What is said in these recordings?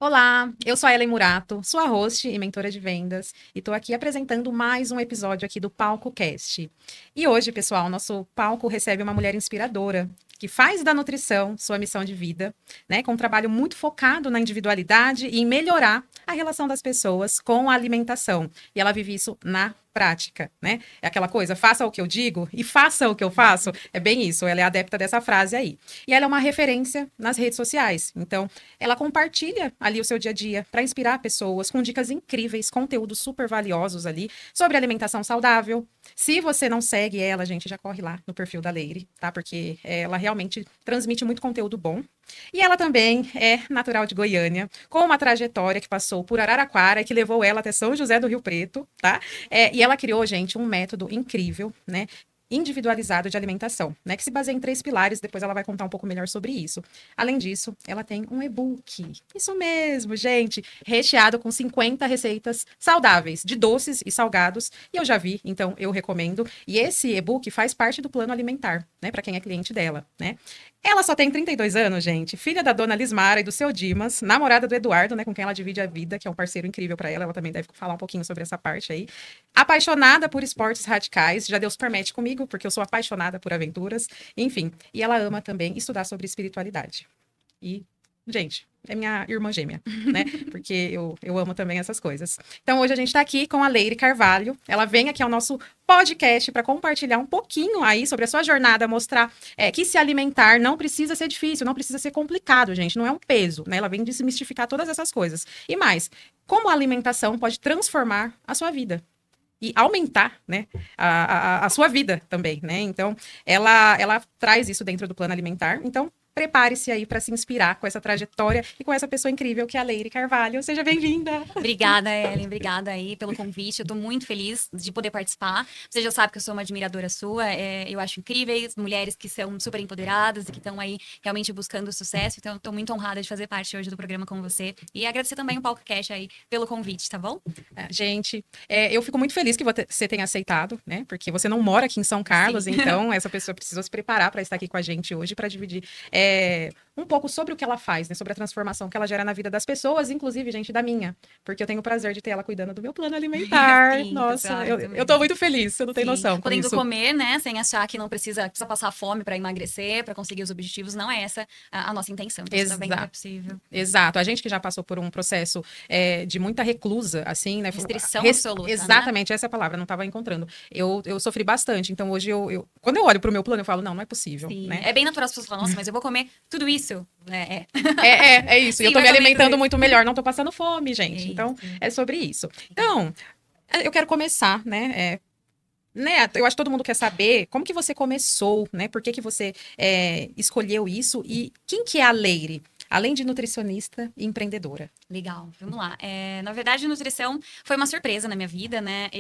Olá, eu sou a Ellen Murato, sou a host e mentora de vendas e estou aqui apresentando mais um episódio aqui do Palco Cast. E hoje, pessoal, nosso palco recebe uma mulher inspiradora que faz da nutrição sua missão de vida, né, com um trabalho muito focado na individualidade e em melhorar a relação das pessoas com a alimentação. E ela vive isso na prática, né? É aquela coisa, faça o que eu digo e faça o que eu faço. É bem isso, ela é adepta dessa frase aí. E ela é uma referência nas redes sociais. Então, ela compartilha ali o seu dia a dia para inspirar pessoas com dicas incríveis, conteúdos super valiosos ali sobre alimentação saudável. Se você não segue ela, gente, já corre lá no perfil da Leire, tá? Porque ela realmente transmite muito conteúdo bom. E ela também é natural de Goiânia, com uma trajetória que passou por Araraquara e que levou ela até São José do Rio Preto, tá? E ela criou, gente, um método incrível, né? Individualizado de alimentação, né? Que se baseia em 3 pilares, depois ela vai contar um pouco melhor sobre isso. Além disso, ela tem um e-book. Isso mesmo, gente, recheado com 50 receitas saudáveis, de doces e salgados, e eu já vi, então eu recomendo. E esse e-book faz parte do plano alimentar, né, para quem é cliente dela, né? Ela só tem 32 anos, gente, filha da dona Lismara e do seu Dimas, namorada do Eduardo, né, com quem ela divide a vida, que é um parceiro incrível para ela. Ela também deve falar um pouquinho sobre essa parte aí. Apaixonada por esportes radicais, já Deus permite comigo, porque eu sou apaixonada por aventuras, enfim. E ela ama também estudar sobre espiritualidade. E, gente, é minha irmã gêmea, né? Porque eu amo também essas coisas. Então, hoje a gente está aqui com a Leire Carvalho. Ela vem aqui ao nosso podcast para compartilhar um pouquinho aí sobre a sua jornada, mostrar que se alimentar não precisa ser difícil, não precisa ser complicado, gente. Não é um peso, né? Ela vem desmistificar todas essas coisas. E mais, como a alimentação pode transformar a sua vida e aumentar, né, a sua vida também, né? Então, ela traz isso dentro do plano alimentar. Então, prepare-se aí para se inspirar com essa trajetória e com essa pessoa incrível que é a Leire Carvalho. Seja bem-vinda. Obrigada, Ellen. Obrigada aí pelo convite. Eu tô muito feliz de poder participar. Você já sabe que eu sou uma admiradora sua. Eu acho incríveis, mulheres que são super empoderadas e que estão aí realmente buscando sucesso. Então, eu tô muito honrada de fazer parte hoje do programa com você. E agradecer também o Palco Cash aí pelo convite, tá bom? Gente, eu fico muito feliz que você tenha aceitado, né? Porque você não mora aqui em São Carlos, Sim. então essa pessoa precisou se preparar para estar aqui com a gente hoje para dividir um pouco sobre o que ela faz, né? Sobre a transformação que ela gera na vida das pessoas, inclusive, gente, da minha. Porque eu tenho o prazer de ter ela cuidando do meu plano alimentar. Sim, Nossa, pessoal, isso eu tô mesmo. muito feliz, você não tem Sim, noção com podendo isso. comer, né, sem achar que não precisa passar fome para emagrecer, para conseguir os objetivos, não é essa a nossa intenção. Então, você tá vendo que é Exato. possível. Exato. A gente que já passou por um processo de muita reclusa, assim, né? Restrição absoluta, né? Exatamente, essa é a palavra, não estava encontrando. Eu sofri bastante. Então, hoje, quando eu olho para o meu plano, eu falo, não, não é possível, Sim, né? é bem natural as pessoas falam, nossa, mas eu vou comer tudo isso. É isso. E eu Sim, tô vai me comer tudo alimentando isso. muito melhor, não tô passando fome, É gente. Então, isso. é sobre isso. Legal. Então, eu quero começar, né? Eu acho que todo mundo quer saber como que você começou, né? Por que que você escolheu isso e quem que é a Leire? Além de nutricionista e empreendedora. Legal, vamos lá. Na verdade, nutrição foi uma surpresa na minha vida, né?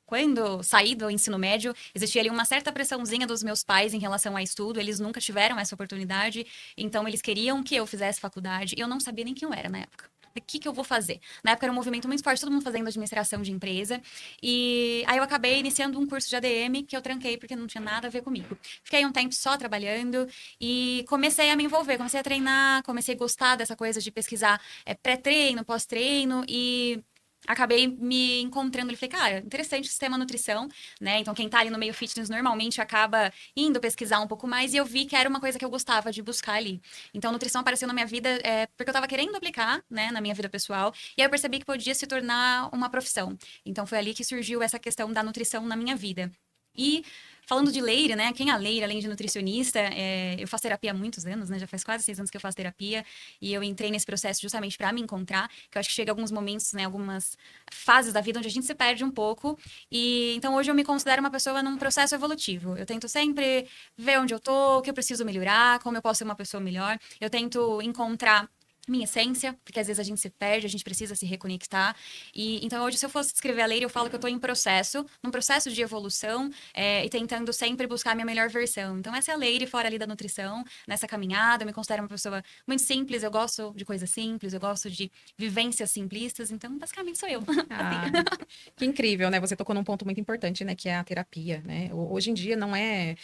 Quando saí do ensino médio, existia ali uma certa pressãozinha dos meus pais em relação a estudo. Eles nunca tiveram essa oportunidade, então eles queriam que eu fizesse faculdade. E eu não sabia nem quem eu era na época. O que eu vou fazer? Na época era um movimento muito forte, todo mundo fazendo administração de empresa. E aí eu acabei iniciando um curso de ADM que eu tranquei porque não tinha nada a ver comigo. Fiquei um tempo só trabalhando e comecei a me envolver, comecei a treinar, comecei a gostar dessa coisa de pesquisar pré-treino, pós-treino e acabei me encontrando e falei, cara, interessante o sistema nutrição, né? Então, quem tá ali no meio fitness normalmente acaba indo pesquisar um pouco mais e eu vi que era uma coisa que eu gostava de buscar ali. Então, nutrição apareceu na minha vida porque eu tava querendo aplicar, né, na minha vida pessoal e aí eu percebi que podia se tornar uma profissão. Então, foi ali que surgiu essa questão da nutrição na minha vida. E falando de Leire, né? Quem é a Leire, além de nutricionista, eu faço terapia há muitos anos, né? Já faz quase 6 anos que eu faço terapia e eu entrei nesse processo justamente para me encontrar, que eu acho que chega alguns momentos, né? Algumas fases da vida onde a gente se perde um pouco e então hoje eu me considero uma pessoa num processo evolutivo. Eu tento sempre ver onde eu tô, o que eu preciso melhorar, como eu posso ser uma pessoa melhor. Eu tento encontrar minha essência, porque às vezes a gente se perde, a gente precisa se reconectar. E então hoje, se eu fosse descrever a Leire, eu falo que eu estou em processo, num processo de evolução, e tentando sempre buscar a minha melhor versão. Então, essa é a Leire fora ali da nutrição, nessa caminhada. Eu me considero uma pessoa muito simples, eu gosto de coisas simples, eu gosto de vivências simplistas. Então, basicamente sou eu. Assim. Ah, que incrível, né? Você tocou num ponto muito importante, né? Que é a terapia, né? Hoje em dia não é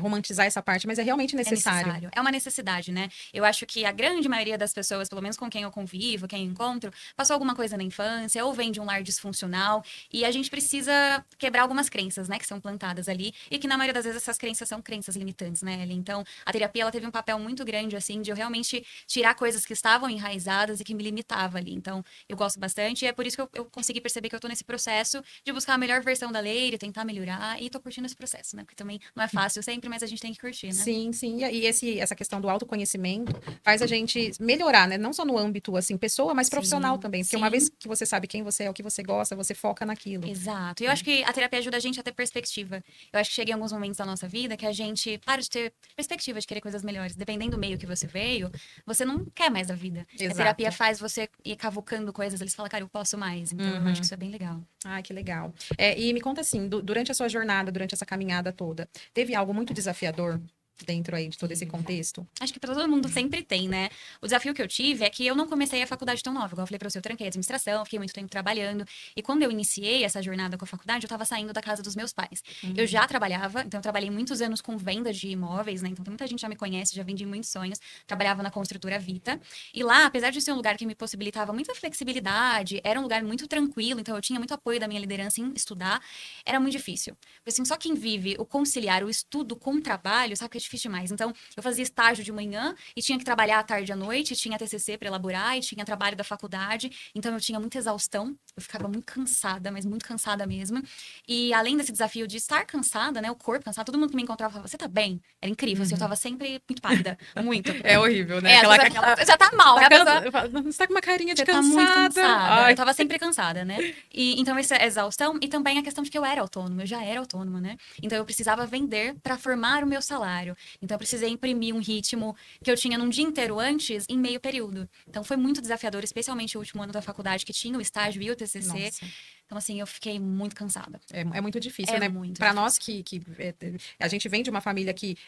romantizar essa parte, mas é realmente É necessário. necessário, é uma necessidade, né? Eu acho que a grande maioria das pessoas, pelo menos com quem eu convivo, quem eu encontro, passou alguma coisa na infância, ou vem de um lar disfuncional, e a gente precisa quebrar algumas crenças, né, que são plantadas ali, e que na maioria das vezes essas crenças são crenças limitantes, né, Ellen? Então, a terapia, ela teve um papel muito grande, assim, de eu realmente tirar coisas que estavam enraizadas e que me limitavam ali. Então, eu gosto bastante, e é por isso que eu consegui perceber que eu tô nesse processo de buscar a melhor versão da Leire, tentar melhorar, e tô curtindo esse processo, né, porque também não é fácil sempre, mas a gente tem que curtir, né? Sim, sim. E essa questão do autoconhecimento faz a gente melhorar, né? Não só no âmbito, assim, pessoa, mas profissional Sim, também. Porque uma sim. vez que você sabe quem você é, o que você gosta, você foca naquilo. Exato. E eu acho que a terapia ajuda a gente a ter perspectiva. Eu acho que chega em alguns momentos da nossa vida que a gente para de ter perspectiva de querer coisas melhores. Dependendo do meio que você veio, você não quer mais a vida. A terapia Exato. faz você ir cavucando coisas, eles falam, cara, eu posso mais. Então eu acho que Uhum. isso é bem legal. Ai, que legal. E me conta assim, durante a sua jornada, durante essa caminhada toda, teve algo muito desafiador dentro aí de todo esse contexto? Acho que pra todo mundo sempre tem, né? O desafio que eu tive é que eu não comecei a faculdade tão nova. Igual eu falei pra você, eu tranquei a administração, fiquei muito tempo trabalhando. E quando eu iniciei essa jornada com a faculdade, eu tava saindo da casa dos meus pais. Eu já trabalhava, então eu trabalhei muitos anos com venda de imóveis, né? Então muita gente já me conhece, já vendi muitos sonhos. Trabalhava na construtora Vita. E lá, apesar de ser um lugar que me possibilitava muita flexibilidade, era um lugar muito tranquilo, então eu tinha muito apoio da minha liderança em estudar, era muito difícil. Porque assim, só quem vive o conciliar o estudo com o trabalho, sabe que é difícil demais. Então, eu fazia estágio de manhã e tinha que trabalhar à tarde e à noite, tinha TCC para elaborar e tinha trabalho da faculdade, então eu tinha muita exaustão, eu ficava muito cansada, mas muito cansada mesmo. E além desse desafio de estar cansada, né, o corpo cansado, todo mundo que me encontrava falava, você tá bem? Era incrível, assim, eu tava sempre muito pálida, muito. É horrível, né? É, às vezes você já tá mal, né, a pessoa... Você tá com uma carinha de Você tá muito cansada. cansada. Eu Ai. tava sempre cansada, né? E então essa exaustão e também a questão de que eu era autônoma, eu já era autônoma, né? Então eu precisava vender para formar o meu salário. Então eu precisei imprimir um ritmo que eu tinha num dia inteiro antes em meio período. Então foi muito desafiador, especialmente o último ano da faculdade que tinha o estágio e o TCC. Nossa. Então assim, eu fiquei muito cansada. É muito difícil, É né? muito Para difícil. nós a gente vem de uma família que,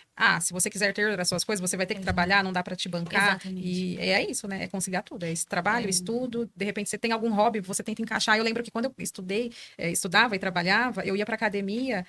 se você quiser ter as suas coisas, você vai ter que Exato. trabalhar, não dá para te bancar. Exatamente. E é isso, né? É conciliar tudo. É esse trabalho, É. estudo, de repente você tem algum hobby, você tenta encaixar. Eu lembro que quando eu estudava e trabalhava, eu ia para academia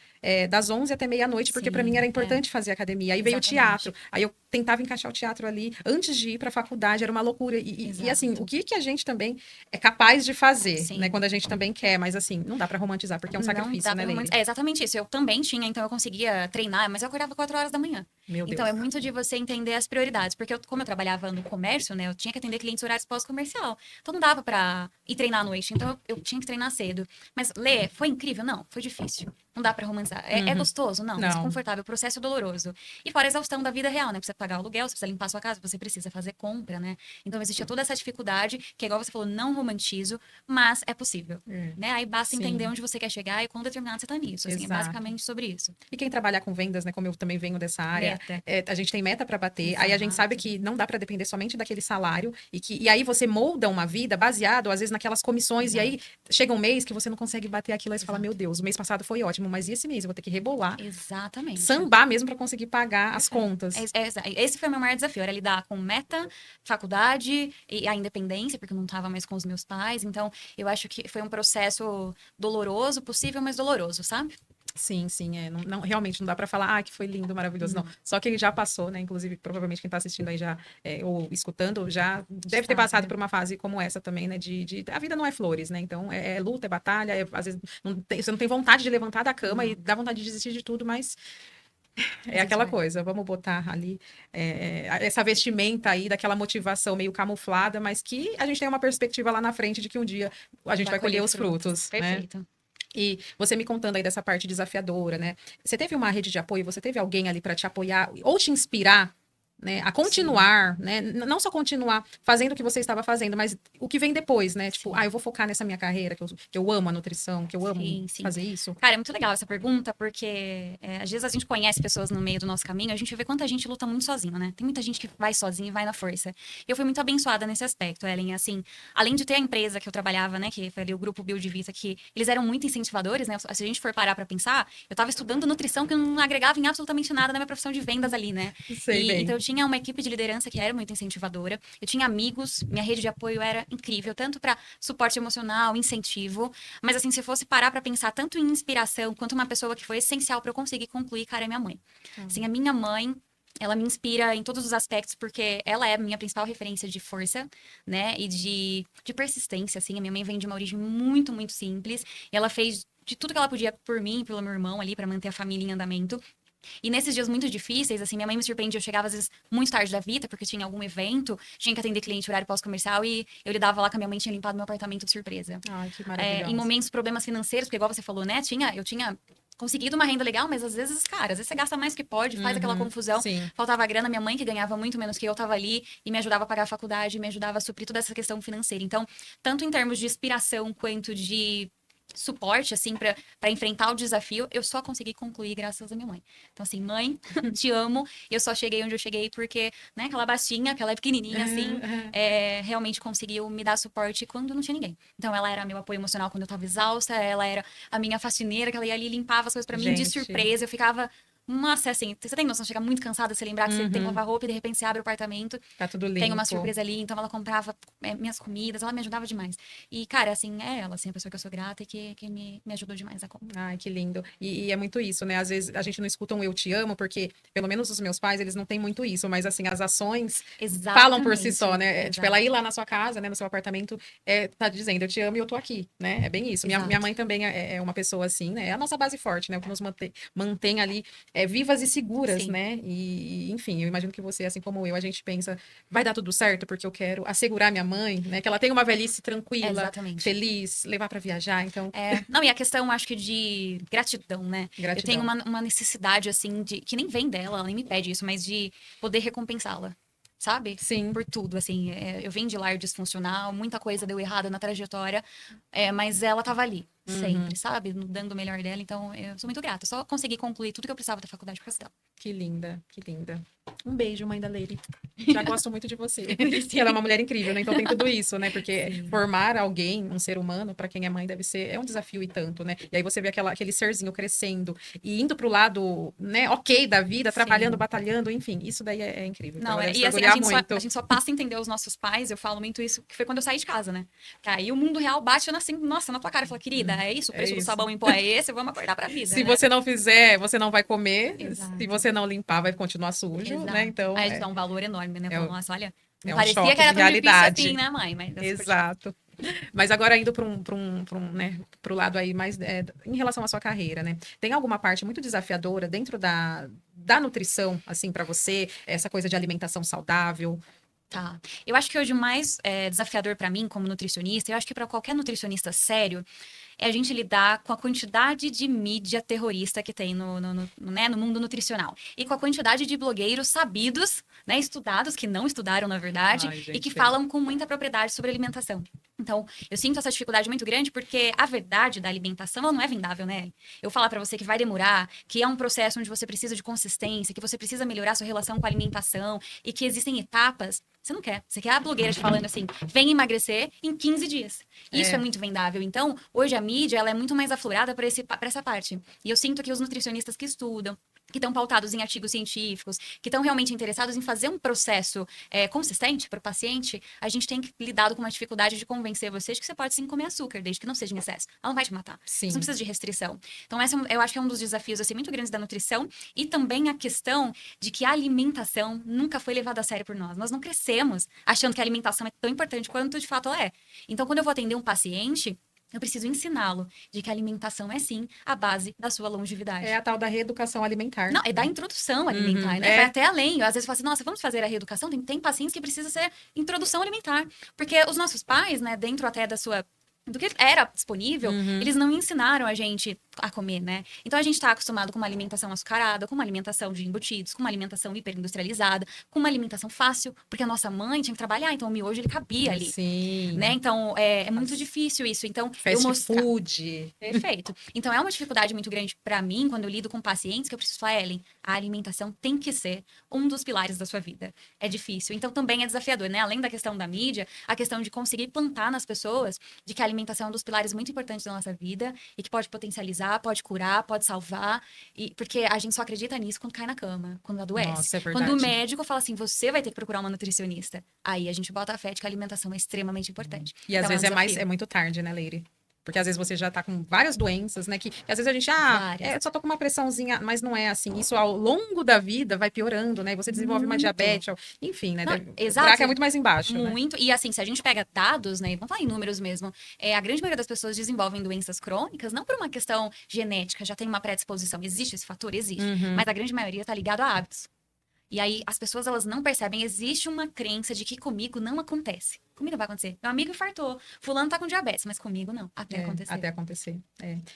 das 11 até meia-noite, porque para mim Sim, era é. importante fazer academia. Aí veio o Exatamente. teatro. Aí eu tentava encaixar o teatro ali antes de ir para a faculdade, era uma loucura. E assim, o Exato. que a gente também é capaz de fazer, né? Sim. Quando a gente também quer, mas assim, não dá para romantizar, porque é um Não sacrifício, dá né, pra Leire? romantizar. É exatamente isso. Eu também tinha, então eu conseguia treinar, mas eu acordava 4 horas da manhã. Meu Então Deus. é muito de você entender as prioridades, porque como eu trabalhava no comércio, né, eu tinha que atender clientes em horários pós-comercial. Então não dava pra ir treinar à noite, então eu tinha que treinar cedo. Mas Lê, foi incrível? Não, foi difícil. Não dá pra romantizar. É Uhum. gostoso? Não, mas Não. confortável. O processo é doloroso. E fora a exaustão da vida real, né? Precisa pagar aluguel, você precisa limpar a sua casa, você precisa fazer compra, né? Então existia toda essa dificuldade, que igual você falou, não romantizo, mas é possível. É. Né? Aí basta entender Sim, onde você quer chegar e quão determinado você tá nisso. Assim, é exato. basicamente sobre isso. E quem trabalha com vendas, né, como eu também venho dessa área, Meta. a gente tem meta para bater, aí a gente sabe Exato. que não dá para depender somente daquele salário, e aí você molda uma vida baseado, às vezes, naquelas comissões, e aí Exato. chega um mês que você não consegue bater aquilo, aí você fala, Exato. meu Deus, o mês passado foi ótimo, mas e esse mês? Eu vou ter que rebolar, Exatamente. sambar mesmo para conseguir pagar as Perfeito. contas. Esse foi o meu maior desafio, era lidar com meta, faculdade e a independência, porque eu não estava mais com os meus pais. Então, eu acho que foi um processo doloroso, possível, mas doloroso, sabe? Sim, sim, realmente não dá para falar, que foi lindo, maravilhoso, não. Não, Só que ele já passou, né? Inclusive, provavelmente quem tá assistindo aí já, ou escutando, já deve ter sabe. passado por uma fase como essa também, né? A vida não é flores, né? Então, é luta, é batalha, às vezes você não tem vontade de levantar da cama e Não, dá vontade de desistir de tudo, mas é mas isso aquela vai. coisa, vamos botar ali essa vestimenta aí, daquela motivação meio camuflada, mas que a gente tem uma perspectiva lá na frente de que um dia a gente vai colher os frutos, né? Perfeito. E você me contando aí dessa parte desafiadora, né? Você teve uma rede de apoio, você teve alguém ali para te apoiar ou te inspirar, né, a Sim, continuar, né? Não só continuar fazendo o que você estava fazendo, mas o que vem depois, né? Tipo, sim. eu vou focar nessa minha carreira, que eu amo a nutrição, que eu amo Sim, sim. fazer isso. Cara, é muito legal essa pergunta, porque às vezes a gente conhece pessoas no meio do nosso caminho, a gente vê quanta gente luta muito sozinho, né? Tem muita gente que vai sozinha e vai na força. Eu fui muito abençoada nesse aspecto, Ellen. Assim, além de ter a empresa que eu trabalhava, né, que foi ali o grupo Build Vita, que eles eram muito incentivadores, né? Se a gente for parar pra pensar, eu tava estudando nutrição que não agregava em absolutamente nada na minha profissão de vendas ali, né? Sei Então bem. eu tinha uma equipe de liderança que era muito incentivadora, eu tinha amigos, minha rede de apoio era incrível, tanto para suporte emocional, incentivo, mas assim, se fosse parar pra pensar tanto em inspiração quanto uma pessoa que foi essencial pra eu conseguir concluir, cara, é minha mãe. Assim, a minha mãe ela me inspira em todos os aspectos, porque ela é a minha principal referência de força, né? E de persistência, assim. A minha mãe vem de uma origem muito, muito simples. E ela fez de tudo que ela podia por mim, pelo meu irmão ali, pra manter a família em andamento. E nesses dias muito difíceis, assim, minha mãe me surpreendia. Eu chegava, às vezes, muito tarde da vida, porque tinha algum evento, tinha que atender cliente horário pós-comercial, e eu lidava lá que a minha mãe tinha limpado meu apartamento de surpresa. Ai, que Em maravilhosa. momentos, problemas financeiros, porque igual você falou, né? Eu tinha conseguido uma renda legal, mas às vezes, cara, às vezes você gasta mais que pode, faz aquela Uhum, confusão. sim. Faltava grana, minha mãe, que ganhava muito menos que eu, tava ali e me ajudava a pagar a faculdade, me ajudava a suprir toda essa questão financeira. Então, tanto em termos de inspiração quanto de suporte, assim, para enfrentar o desafio, eu só consegui concluir graças à minha mãe. Então, assim, mãe, te amo. Eu só cheguei onde eu cheguei porque, né, aquela bastinha, aquela pequenininha, assim, realmente conseguiu me dar suporte quando não tinha ninguém. Então, ela era meu apoio emocional quando eu tava exausta, ela era a minha faxineira, que ela ia ali e limpava as coisas pra mim de Gente. surpresa. Eu ficava. Nossa, assim, você tem noção, chega muito cansada, você lembrar que você tem que Uhum, lavar roupa e de repente você abre o apartamento, tá tudo tem uma limpo. surpresa ali, então ela comprava minhas comidas, ela me ajudava demais. E, cara, assim, é ela, assim, a pessoa que eu sou grata e que me ajudou demais a conta. Ai, que lindo. E é muito isso, né? Às vezes a gente não escuta um eu te amo, porque, pelo menos os meus pais, eles não têm muito isso, mas assim, as ações falam por si só, Exatamente, né? É, tipo, ela exato, ir lá na sua casa, né, no seu apartamento, tá dizendo, eu te amo e eu tô aqui, né? É bem isso. Minha exato. mãe também é uma pessoa assim, né? É a nossa base forte, né? O que nos mantém ali vivas e seguras, Sim, né? Enfim, eu imagino que você, assim como eu, a gente pensa, vai dar tudo certo, porque eu quero assegurar minha mãe, né? Que ela tenha uma velhice tranquila, exatamente. feliz, levar para viajar. Então, Não, e a questão, acho que de gratidão, né? Eu tenho gratidão. uma necessidade, assim, que nem vem dela, ela nem me pede isso, mas de poder recompensá-la, sabe? Sim. Por tudo, assim. Eu venho de lar disfuncional, muita coisa deu errada na trajetória, mas ela tava ali, sempre, Uhum. sabe? Dando o melhor dela, então eu sou muito grata. Só consegui concluir tudo que eu precisava da faculdade por causa dela. Que linda, que linda. Um beijo, mãe da Lady. Já gosto muito de você. E ela é Sim, uma mulher incrível, né? Então tem tudo isso, né? Porque sim, formar alguém, um ser humano, para quem é mãe, deve ser um desafio e tanto, né? E aí você vê aquele serzinho crescendo e indo pro lado, né, ok da vida, trabalhando, sim. batalhando, enfim, isso daí é incrível. Então Não, ela deve e se assim, orgulhar a muito. gente só passa a entender os nossos pais, eu falo muito isso, que foi quando eu saí de casa, né? Que aí o mundo real bate assim, nossa, na tua cara, e fala, querida, é isso, o É preço do isso. sabão em pó é esse, vamos acordar pra vida, Se né? você não fizer, você não vai comer. Se Exato, você não limpar, vai continuar sujo, né? exato. Então Aí a gente dá um valor enorme, né? é, Fala, nossa, olha, não é um parecia que choque era de tão difícil assim, realidade. né, mãe? Mas é super difícil. Exato. Mas agora indo né, pro lado aí mais em relação à sua carreira, né? Tem alguma parte muito desafiadora dentro da nutrição, assim, para você? Essa coisa de alimentação saudável? Tá. Eu acho que hoje o mais desafiador pra mim, como nutricionista, eu acho que pra qualquer nutricionista sério, é a gente lidar com a quantidade de mídia terrorista que tem né, no mundo nutricional. E com a quantidade de blogueiros sabidos, né, estudados, que não estudaram, na verdade, Ai, e que gente, tem. falam com muita propriedade sobre alimentação. Então, eu sinto essa dificuldade muito grande porque a verdade da alimentação, ela não é vendável, né? Eu falar pra você que vai demorar, que é um processo onde você precisa de consistência, que você precisa melhorar sua relação com a alimentação e que existem etapas, você não quer. Você quer a blogueira te falando assim, vem emagrecer em 15 dias. Isso é É, muito vendável. Então, hoje a mídia ela é muito mais aflorada para essa parte. E eu sinto que os nutricionistas que estudam, que estão pautados em artigos científicos, que estão realmente interessados em fazer um processo consistente para o paciente, a gente tem que lidar com uma dificuldade de convencer você de que você pode sim comer açúcar, desde que não seja em excesso. Ela não vai te matar. Você não sim. precisa de restrição. Então, eu acho que é um dos desafios assim, muito grandes da nutrição e também a questão de que a alimentação nunca foi levada a sério por nós. Nós não crescemos achando que a alimentação é tão importante quanto de fato ela é. Então, quando eu vou atender um paciente, eu preciso ensiná-lo de que a alimentação é sim a base da sua É longevidade. a tal da reeducação alimentar, Não, é da né? introdução Uhum, alimentar, né? Vai é, até além. Eu, às vezes falo assim, nossa, vamos fazer a reeducação? Tem pacientes que precisa ser introdução alimentar. Porque os nossos pais, né, dentro até do que era disponível, uhum, eles não ensinaram a gente a comer, né? Então a gente tá acostumado com uma alimentação açucarada, com uma alimentação de embutidos, com uma alimentação hiperindustrializada, com uma alimentação fácil, porque a nossa mãe tinha que trabalhar, então o miojo ele cabia ali, né? sim. Então é muito As- difícil isso. Então eu Fast mostrar. food. Perfeito. Então é uma dificuldade muito grande para mim quando eu lido com pacientes que eu preciso falar, Ellen, a alimentação tem que ser um dos pilares da sua vida. É difícil. Então também é desafiador, né? Além da questão da mídia, a questão de conseguir plantar nas pessoas de que a alimentação é um dos pilares muito importantes da nossa vida e que pode potencializar, pode curar, pode salvar. E porque a gente só acredita nisso quando cai na cama, quando adoece. Nossa, é Quando o verdade. médico fala assim, você vai ter que procurar uma nutricionista. Aí a gente bota a fé de que a alimentação é extremamente importante. E às Então é um vezes desafio. é muito tarde, né, Leire? Porque às vezes você já tá com várias doenças, né? Que às vezes a gente, só tô com uma pressãozinha, mas não é assim. Isso ao longo da vida vai piorando, né? E você desenvolve uma diabetes, enfim, né? Não, O exato. buraco é muito mais embaixo, né? Muito. E assim, se a gente pega dados, né? Vamos falar em números mesmo. A grande maioria das pessoas desenvolvem doenças crônicas não por uma questão genética, já tem uma predisposição. Existe esse fator? Existe. Mas a grande maioria tá ligado a hábitos. E aí, as pessoas, elas não percebem. Existe uma crença de que comigo não acontece. Comigo não vai acontecer. Meu amigo infartou. Fulano tá com diabetes, mas comigo não. Até acontecer. Até acontecer.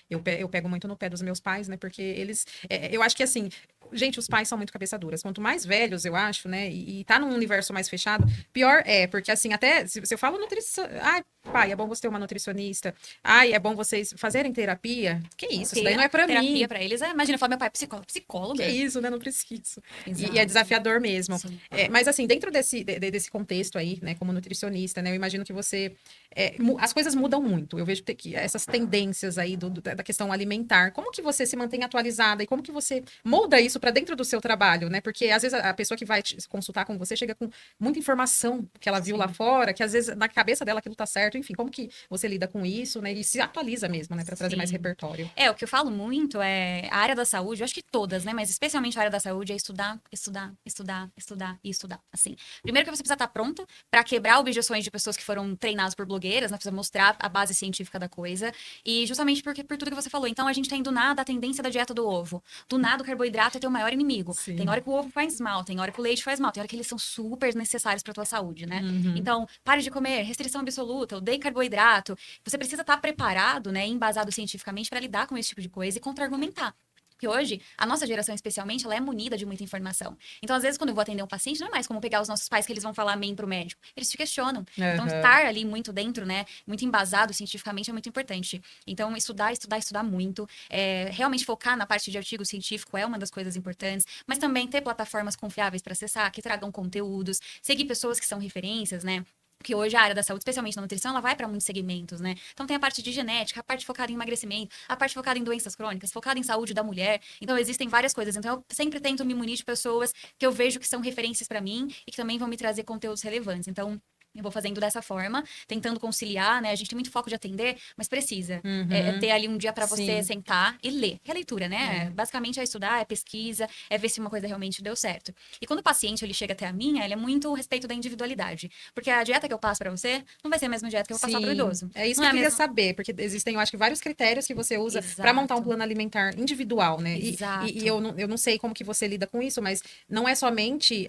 Eu pego muito no pé dos meus pais, né? Porque eles... eu acho que, assim... Gente, os pais são muito cabeça duras. Quanto mais velhos, eu acho, né? E tá num universo mais fechado, pior é. Porque, assim, até... Se eu falo nutrição... Ai, pai, é bom você ter uma nutricionista. Ai, é bom vocês fazerem terapia. Que isso? Isso daí não é pra terapia mim. Terapia pra eles. Imagina, eu falo, meu pai é psicólogo. Psicóloga? Que isso, né? Não preciso. Exato. E é desafiador mesmo. Sim. Mas, assim, dentro desse contexto aí, né? Como nutricionista, né? Eu imagino que você... as coisas mudam muito. Eu vejo que essas tendências aí da questão alimentar. Como que você se mantém atualizada e como que você molda isso para dentro do seu trabalho, né? Porque às vezes a pessoa que vai te consultar com você chega com muita informação que ela viu lá fora, que às vezes na cabeça dela aquilo tá certo. Enfim, como que você lida com isso, né? E se atualiza mesmo, né? Para trazer mais repertório. O que eu falo muito é a área da saúde, eu acho que todas, né? Mas especialmente a área da saúde é estudar, estudar, estudar, estudar e estudar. Assim, primeiro que você precisa estar pronta para quebrar objeções de pessoas que foram treinadas por blogueiras, né? Precisa mostrar a base científica da coisa. E justamente por tudo que você falou. Então, a gente tem do nada a tendência da dieta do ovo. Do nada, o carboidrato é teu maior inimigo. Sim. Tem hora que o ovo faz mal, tem hora que o leite faz mal, tem hora que eles são super necessários para tua saúde, né? Então, pare de comer, restrição absoluta, odeie carboidrato. Você precisa estar preparado, né? Embasado cientificamente para lidar com esse tipo de coisa e contra-argumentar. Porque hoje, a nossa geração especialmente, ela é munida de muita informação. Então, às vezes, quando eu vou atender um paciente, não é mais como pegar os nossos pais que eles vão falar amém pro médico. Eles te questionam. Então, estar ali muito dentro, né, muito embasado cientificamente é muito importante. Então, estudar muito. Realmente focar na parte de artigo científico é uma das coisas importantes. Mas também ter plataformas confiáveis para acessar, que tragam conteúdos. Seguir pessoas que são referências, né? Porque hoje a área da saúde, especialmente na nutrição, ela vai para muitos segmentos, né? Então tem a parte de genética, a parte focada em emagrecimento, a parte focada em doenças crônicas, focada em saúde da mulher. Então existem várias coisas. Então eu sempre tento me munir de pessoas que eu vejo que são referências para mim e que também vão me trazer conteúdos relevantes. Então eu vou fazendo dessa forma, tentando conciliar, né? A gente tem muito foco de atender, mas precisa ter ali um dia para você sentar e ler. Que é leitura, né? Basicamente é estudar, é pesquisa, é ver se uma coisa realmente deu certo. E quando o paciente ele chega até a minha, ele é muito respeito da individualidade. Porque a dieta que eu passo para você não vai ser a mesma dieta que eu vou passar para o idoso. É isso que eu queria saber, porque existem, eu acho que vários critérios que você usa para montar um plano alimentar individual, né? E eu não sei como que você lida com isso, mas não é somente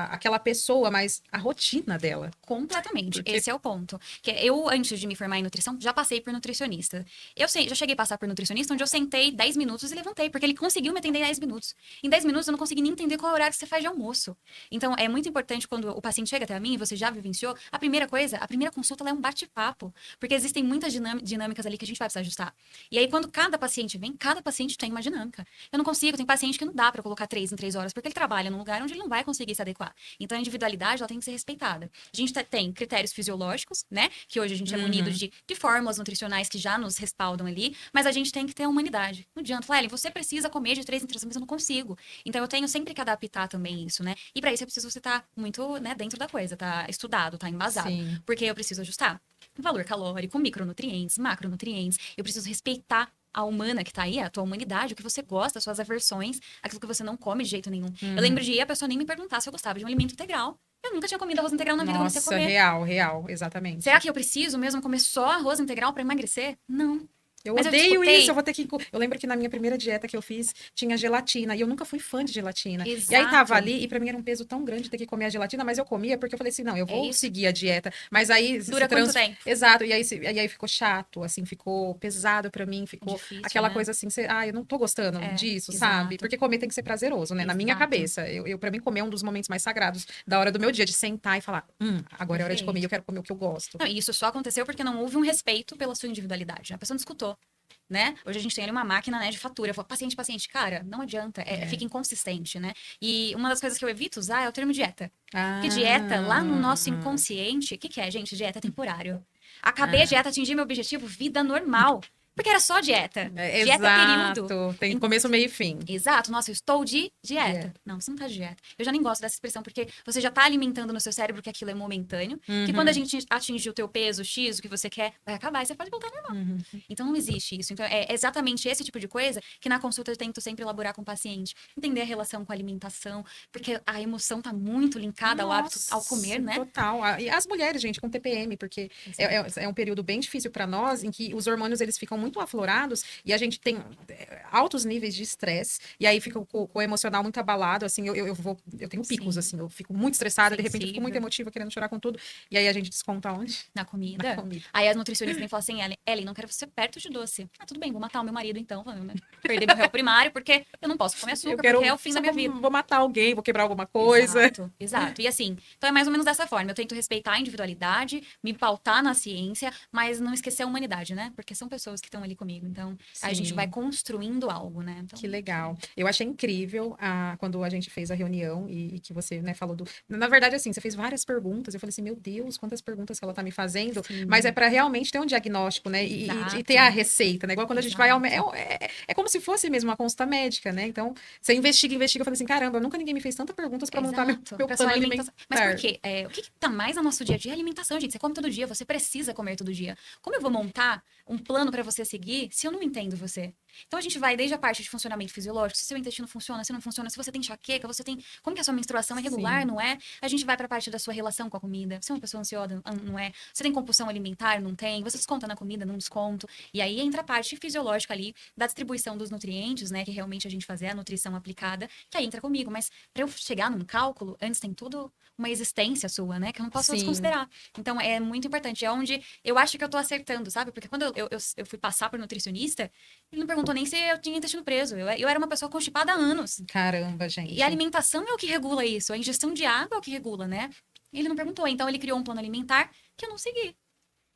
aquela pessoa, mas a rotina dela. Completamente. Esse é o ponto. Que eu, antes de me formar em nutrição, já passei por nutricionista. Já cheguei a passar por nutricionista, onde eu sentei 10 minutos e levantei, porque ele conseguiu me atender em 10 minutos. Em 10 minutos eu não consegui nem entender qual é o horário que você faz de almoço. Então, é muito importante quando o paciente chega até mim e você já vivenciou, a primeira consulta ela é um bate-papo. Porque existem muitas dinâmicas ali que a gente vai precisar ajustar. E aí, quando cada paciente vem, cada paciente tem uma dinâmica. Eu não consigo, tem paciente que não dá pra colocar 3 em 3 horas, porque ele trabalha num lugar onde ele não vai conseguir se adequar. Então, a individualidade, ela tem que ser respeitada. A gente tem critérios fisiológicos, né? Que hoje a gente é munido de fórmulas nutricionais que já nos respaldam ali, mas a gente tem que ter a humanidade. Não adianta falar, você precisa comer de 3 em 3, mas eu não consigo. Então eu tenho sempre que adaptar também isso, né? E para isso é preciso você estar muito, né, dentro da coisa, tá estudado, tá embasado. Porque eu preciso ajustar valor calórico, micronutrientes, macronutrientes. Eu preciso respeitar a humana que tá aí, a tua humanidade, o que você gosta, as suas aversões, aquilo que você não come de jeito nenhum. Eu lembro de ir a pessoa nem me perguntar se eu gostava de um alimento integral. Eu nunca tinha comido arroz integral na vida, eu comecei a comer. Real, exatamente. Será que eu preciso mesmo comer só arroz integral para emagrecer? Não. Eu odeio isso, eu vou ter que... Eu lembro que na minha primeira dieta que eu fiz, tinha gelatina, e eu nunca fui fã de gelatina. Exato. E aí tava ali, e pra mim era um peso tão grande ter que comer a gelatina, mas eu comia porque eu falei assim, não, eu vou seguir a dieta. Mas aí... Dura quanto tempo? Exato, e aí ficou chato, assim, ficou pesado pra mim, ficou difícil, aquela né? coisa assim, eu não tô gostando disso, exato. sabe? Porque comer tem que ser prazeroso, né? Na minha cabeça. Pra mim, comer é um dos momentos mais sagrados da hora do meu dia, de sentar e falar, agora é hora de comer, eu quero comer o que eu gosto. Não, e isso só aconteceu porque não houve um respeito pela sua individualidade. A pessoa não escutou. Né? Hoje a gente tem ali uma máquina, né, de fatura. Eu falo, paciente, cara, não adianta, fica inconsistente, né? E uma das coisas que eu evito usar é o termo dieta. Porque dieta, lá no nosso inconsciente, o que é, gente? Dieta é temporário. Acabei a dieta, atingi meu objetivo, vida normal. Porque era só dieta. Dieta Exato. período. Tem começo, meio e fim. Exato. Nossa, eu estou de dieta. Dieta. Não, você não tá de dieta. Eu já nem gosto dessa expressão, porque você já tá alimentando no seu cérebro que aquilo é momentâneo. Que quando a gente atingir o teu peso X, o que você quer, vai acabar e você pode voltar ao normal. Então não existe isso. Então é exatamente esse tipo de coisa que na consulta eu tento sempre elaborar com o paciente. Entender a relação com a alimentação, porque a emoção tá muito linkada ao hábito, ao comer, né? Total. E as mulheres, gente, com TPM, porque é um período bem difícil para nós, em que os hormônios eles ficam muito aflorados e a gente tem altos níveis de estresse, e aí fica o emocional muito abalado, assim, eu tenho picos, Sim. assim, eu fico muito estressada, de repente eu fico muito Sensível. emotiva, querendo chorar com tudo, e aí a gente desconta onde? Na comida. Na comida. Aí as nutricionistas vêm falar assim, Ellen, não quero você perto de doce. Ah, tudo bem, vou matar o meu marido então, né? Perder meu réu primário, porque eu não posso comer açúcar, porque é o fim só da minha vida. vou matar alguém, vou quebrar alguma coisa. Exato, exato. E assim, então é mais ou menos dessa forma. Eu tento respeitar a individualidade, me pautar na ciência, mas não esquecer a humanidade, né? Porque são pessoas que estão ali comigo. Então, a gente Sim. vai construindo algo, né? Então, Que legal. Eu achei incrível quando a gente fez a reunião e que você, né, falou do. Na verdade, assim, você fez várias perguntas. Eu falei assim, meu Deus, quantas perguntas que ela tá me fazendo. sim. Mas é para realmente ter um diagnóstico, né? E Exato. ter a receita, né? Igual quando a gente vai ao. Exato. É como se fosse mesmo uma consulta médica, né? Então, você investiga. Eu falei assim, caramba, nunca ninguém me fez tantas perguntas para montar meu Exato, plano pra sua alimentar. alimentação. Mas por quê? O que tá mais no nosso dia a dia é alimentação, gente. Você come todo dia, você precisa comer todo dia. Como eu vou montar um plano pra você seguir se eu não entendo você? Então a gente vai desde a parte de funcionamento fisiológico, se seu intestino funciona, se não funciona, se você tem enxaqueca, como que a sua menstruação é regular, Sim. não é? A gente vai pra parte da sua relação com a comida. Você é uma pessoa ansiosa, não é? Você tem compulsão alimentar, não tem? Você desconta na comida, não desconto? E aí entra a parte fisiológica ali da distribuição dos nutrientes, né, que realmente a gente fazer a nutrição aplicada, que aí entra comigo, mas para eu chegar num cálculo, antes tem tudo uma existência sua, né, que eu não posso Sim. desconsiderar. Então é muito importante, é onde eu acho que eu tô acertando, sabe? Porque quando eu fui passar por nutricionista, ele não perguntou nem se eu tinha intestino preso. Eu era uma pessoa constipada há anos. Caramba, gente. E a alimentação é o que regula isso, a ingestão de água é o que regula, né? Ele não perguntou, então ele criou um plano alimentar que eu não segui.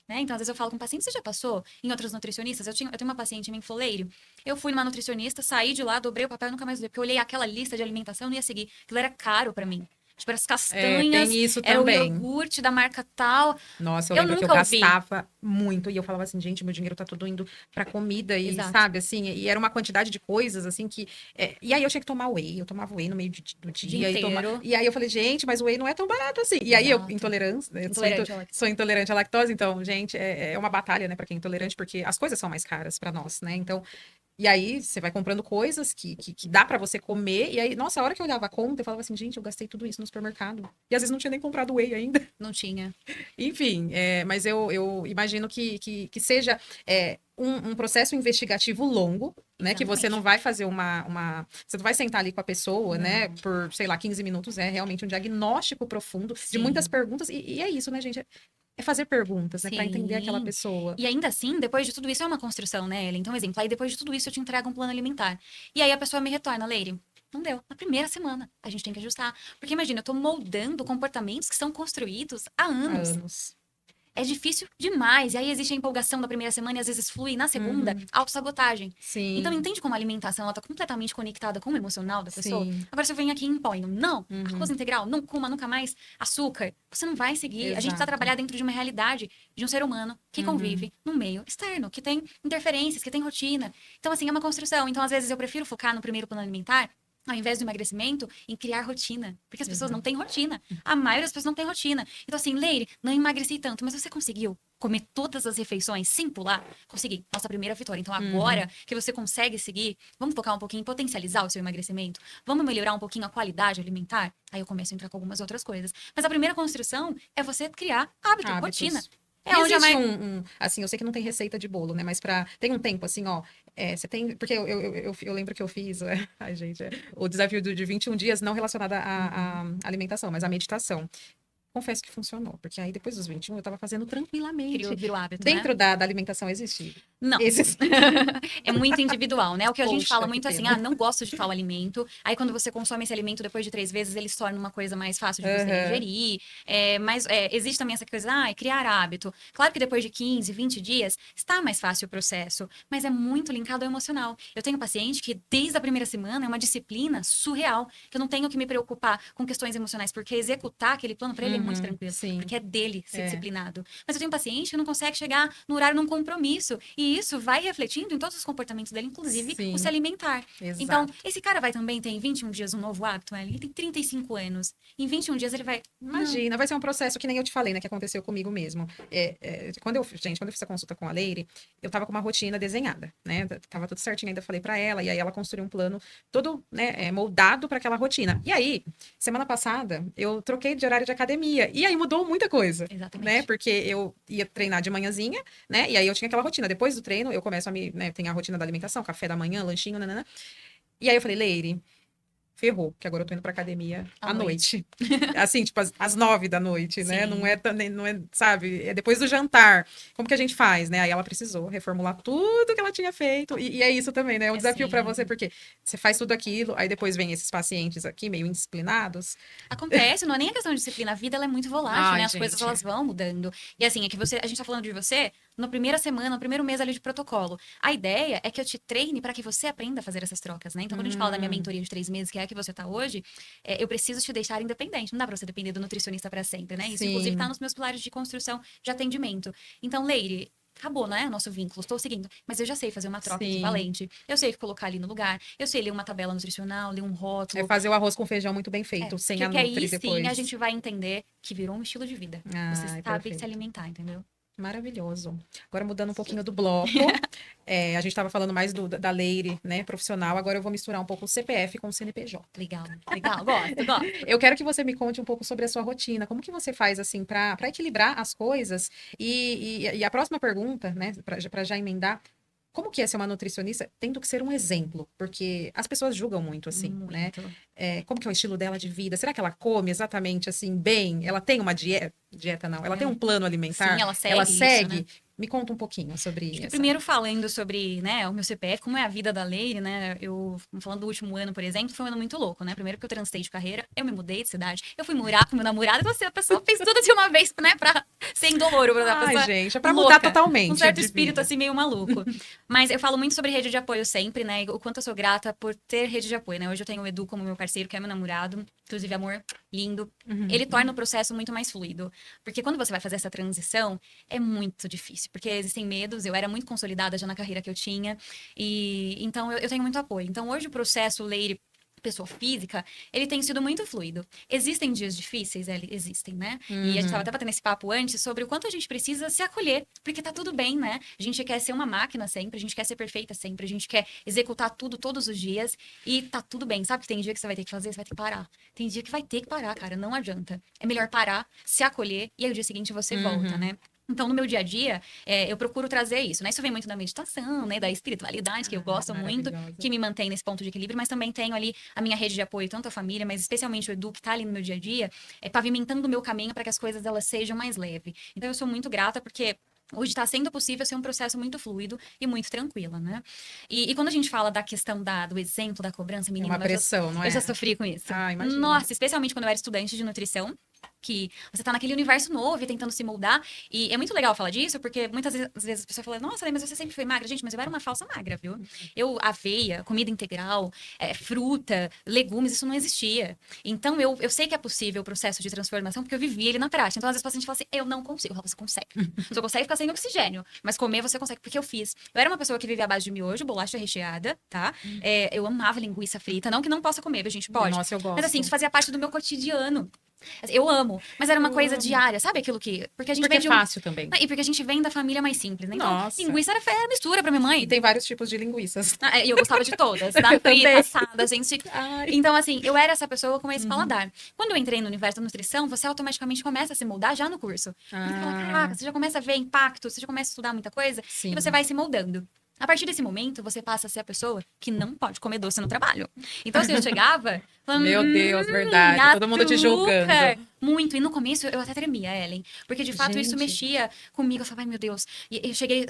Né? Então, às vezes eu falo com o paciente, você já passou em outros nutricionistas? Eu tenho uma paciente em Foleiro, eu fui numa nutricionista, saí de lá, dobrei o papel e nunca mais usei, porque eu olhei aquela lista de alimentação e não ia seguir. Aquilo era caro pra mim. Tipo, era as castanhas, tem isso era o também. iogurte da marca tal. Nossa, eu Eu lembro que eu nunca ouvi. gastava muito e eu falava assim, gente, meu dinheiro tá todo indo pra comida e, Exato. sabe, assim, e era uma quantidade de coisas, assim, que... e aí eu tinha que tomar whey, eu tomava whey no meio do dia. Inteiro. E aí eu falei, gente, mas o whey não é tão barato assim. E aí eu, Exato. intolerância, né, Intolerante à lactose. sou intolerante à lactose, então, gente, é uma batalha, né, pra quem é intolerante, porque as coisas são mais caras pra nós, né, então... E aí, você vai comprando coisas que dá pra você comer. E aí, nossa, a hora que eu olhava a conta, eu falava assim, gente, eu gastei tudo isso no supermercado. E às vezes não tinha nem comprado whey ainda. Não tinha. Enfim, mas eu imagino que seja um processo investigativo longo, né? Que você não vai fazer Você não vai sentar ali com a pessoa, né? Por, sei lá, 15 minutos. É realmente um diagnóstico profundo de muitas perguntas. E é isso, né, gente? É fazer perguntas, né? Pra entender aquela pessoa. E ainda assim, depois de tudo isso, é uma construção, né, Ellen? Então, exemplo, aí depois de tudo isso eu te entrego um plano alimentar. E aí a pessoa me retorna, Leire, não deu. Na primeira semana, a gente tem que ajustar. Porque imagina, eu tô moldando comportamentos que são construídos há anos. Há anos. É difícil demais. E aí existe a empolgação da primeira semana e às vezes flui na segunda, autossabotagem. Sim. Então, entende como a alimentação ela tá completamente conectada com o emocional da pessoa? Sim. Agora, se eu venho aqui e imponho, não, arroz integral, não coma nunca mais açúcar, você não vai seguir. A gente Exato. tá trabalhando dentro de uma realidade de um ser humano que convive num meio externo, que tem interferências, que tem rotina. Então, assim, é uma construção. Então, às vezes, eu prefiro focar no primeiro plano alimentar ao invés do emagrecimento, em criar rotina. Porque as pessoas não têm rotina. A maioria das pessoas não tem rotina. Então, assim, Leire, não emagreci tanto, mas você conseguiu comer todas as refeições sem pular? Consegui. Nossa primeira vitória. Então, agora que você consegue seguir, vamos focar um pouquinho em potencializar o seu emagrecimento? Vamos melhorar um pouquinho a qualidade alimentar? Aí eu começo a entrar com algumas outras coisas. Mas a primeira construção é você criar hábito, Hábitos. rotina. É onde existe assim, eu sei que não tem receita de bolo, né? Mas tem um tempo, assim, ó. Você tem. Porque eu lembro que eu fiz. Ai, gente, o desafio de 21 dias, não relacionado à alimentação, mas à meditação. Confesso que funcionou, porque aí depois dos 21 eu tava fazendo tranquilamente. Virou hábito, Dentro né? da alimentação existe. Não. É muito individual, né? O que a gente Poxa, fala que muito assim, pena. não gosto de tal alimento. Aí quando você consome esse alimento depois de 3 vezes, ele se torna uma coisa mais fácil de você ingerir. Mas existe também essa coisa, criar hábito. Claro que depois de 15, 20 dias, está mais fácil o processo. Mas é muito linkado ao emocional. Eu tenho paciente que desde a primeira semana é uma disciplina surreal. Que eu não tenho que me preocupar com questões emocionais, porque executar aquele plano para ele é muito tranquilo. Sim. Porque é dele ser disciplinado. Mas eu tenho um paciente que não consegue chegar no horário num compromisso. E isso vai refletindo em todos os comportamentos dele, inclusive o se alimentar. Exato. Então, esse cara vai também ter em 21 dias um novo hábito, ele tem 35 anos. Em 21 dias ele vai... Imagina, vai ser um processo que nem eu te falei, né? Que aconteceu comigo mesmo. Quando eu fiz a consulta com a Leire, eu tava com uma rotina desenhada, né? Tava tudo certinho, ainda falei pra ela, e aí ela construiu um plano todo, né, moldado para aquela rotina. E aí, semana passada, eu troquei de horário de academia, e aí mudou muita coisa. Exatamente. Né? Porque eu ia treinar de manhãzinha, né? E aí eu tinha aquela rotina. Depois do treino, eu começo né, tem a rotina da alimentação, café da manhã, lanchinho, nanana. E aí eu falei, Leire, ferrou, que agora eu tô indo pra academia à noite. Assim, tipo, às 9 da noite, Sim. né? Não é, sabe? É depois do jantar. Como que a gente faz, né? Aí ela precisou reformular tudo que ela tinha feito. E é isso também, né? É um desafio pra você, porque você faz tudo aquilo, aí depois vem esses pacientes aqui, meio indisciplinados. Acontece, não é nem a questão de disciplina. A vida, ela é muito volátil, Ai, né? As gente. coisas, elas vão mudando. E assim, é que a gente tá falando de você na primeira semana, no primeiro mês ali de protocolo. A ideia é que eu te treine para que você aprenda a fazer essas trocas, né? Então, quando a gente fala da minha mentoria de 3 meses, que é a que você tá hoje, eu preciso te deixar independente. Não dá pra você depender do nutricionista para sempre, né? Isso, Sim. inclusive, tá nos meus pilares de construção de atendimento. Então, Leire, acabou, né? Nosso vínculo, estou seguindo. Mas eu já sei fazer uma troca equivalente. Eu sei colocar ali no lugar. Eu sei ler uma tabela nutricional, ler um rótulo. É fazer o arroz com feijão muito bem feito, sem a nutri aí, depois. sim, a gente vai entender que virou um estilo de vida. Você sabe perfeito. se alimentar, entendeu? Maravilhoso. Agora mudando um pouquinho do bloco, a gente estava falando mais da Leire, né, profissional. Agora eu vou misturar um pouco o CPF com o CNPJ. Legal, gosto. Eu quero que você me conte um pouco sobre a sua rotina. Como que você faz assim para equilibrar as coisas? E a próxima pergunta, né, para já emendar. Como que é ser uma nutricionista tendo que ser um exemplo? Porque as pessoas julgam muito, assim, né? Como que é o estilo dela de vida? Será que ela come exatamente, assim, bem? Ela tem uma dieta? Dieta não. Ela tem um plano alimentar? Sim, ela segue. Ela segue? Isso, né? Me conta um pouquinho sobre isso. Primeiro falando sobre, né, o meu CPF, como é a vida da Leire, né, falando do último ano, por exemplo, foi um ano muito louco, né, primeiro porque eu transitei de carreira, eu me mudei de cidade, eu fui morar com meu namorado, e a pessoa fez tudo de uma vez, né, pra ser indoloro, pra pessoa. Ai, gente, é pra mudar totalmente. Um certo espírito, assim, meio maluco. Mas eu falo muito sobre rede de apoio sempre, né, o quanto eu sou grata por ter rede de apoio, né, hoje eu tenho o Edu como meu parceiro, que é meu namorado, inclusive, amor, lindo. Ele torna o processo muito mais fluido, porque quando você vai fazer essa transição, é muito difícil, porque existem medos, eu era muito consolidada já na carreira que eu tinha, e então eu tenho muito apoio. Então hoje o processo Leire pessoa física, ele tem sido muito fluido. Existem dias difíceis? Existem, né? E a gente estava até batendo esse papo antes sobre o quanto a gente precisa se acolher, porque tá tudo bem, né? A gente quer ser uma máquina sempre, a gente quer ser perfeita sempre, a gente quer executar tudo todos os dias e tá tudo bem. Sabe que tem dia que você vai ter que fazer, você vai ter que parar. Tem dia que vai ter que parar, cara, não adianta. É melhor parar, se acolher e aí o dia seguinte você volta, né? Então, no meu dia a dia, eu procuro trazer isso, né? Isso vem muito da meditação, né? Da espiritualidade, que eu gosto muito, que me mantém nesse ponto de equilíbrio, mas também tenho ali a minha rede de apoio, tanto a família, mas especialmente o Edu, que tá ali no meu dia a dia, pavimentando o meu caminho para que as coisas elas sejam mais leves. Então, eu sou muito grata porque hoje está sendo possível ser um processo muito fluido e muito tranquila, né? E quando a gente fala da questão do exemplo, da cobrança, menina... É uma pressão, não é? Eu já sofri com isso. Imagina. Nossa, especialmente quando eu era estudante de nutrição, que você tá naquele universo novo e tentando se moldar. E é muito legal falar disso, porque muitas vezes a pessoa fala, nossa, mas você sempre foi magra. Gente, mas eu era uma falsa magra, viu? Aveia, comida integral, fruta, legumes, isso não existia. Então, eu sei que é possível o processo de transformação, porque eu vivi ele na prática. Então, às vezes, o paciente fala assim, eu não consigo. Eu falo, você consegue. Você consegue ficar sem oxigênio, mas comer você consegue, porque eu fiz. Eu era uma pessoa que vivia à base de miojo, bolacha recheada, tá? Eu amava linguiça frita. Não que não possa comer, a gente pode. Nossa, eu gosto. Mas assim, isso fazia parte do meu cotidiano. Eu amo, mas era uma coisa diária, sabe aquilo que... Porque é fácil também. E porque a gente vem da família mais simples, né? Então, Nossa. linguiça era mistura pra minha mãe. E tem vários tipos de linguiças. E eu gostava de todas, tá? Frita, assada, gente. Então, assim, eu era essa pessoa com esse paladar. Quando eu entrei no universo da nutrição, você automaticamente começa a se moldar já no curso. Você fala, caraca, você já começa a ver impacto, você já começa a estudar muita coisa, Sim. E você vai se moldando. A partir desse momento, você passa a ser a pessoa que não pode comer doce no trabalho. Então, assim, eu chegava falando... Meu Deus, verdade. Todo mundo te julgando. Muito. E no começo, eu até tremia, Ellen. Porque, de fato, isso mexia comigo. Eu falava, ai, meu Deus. E eu cheguei,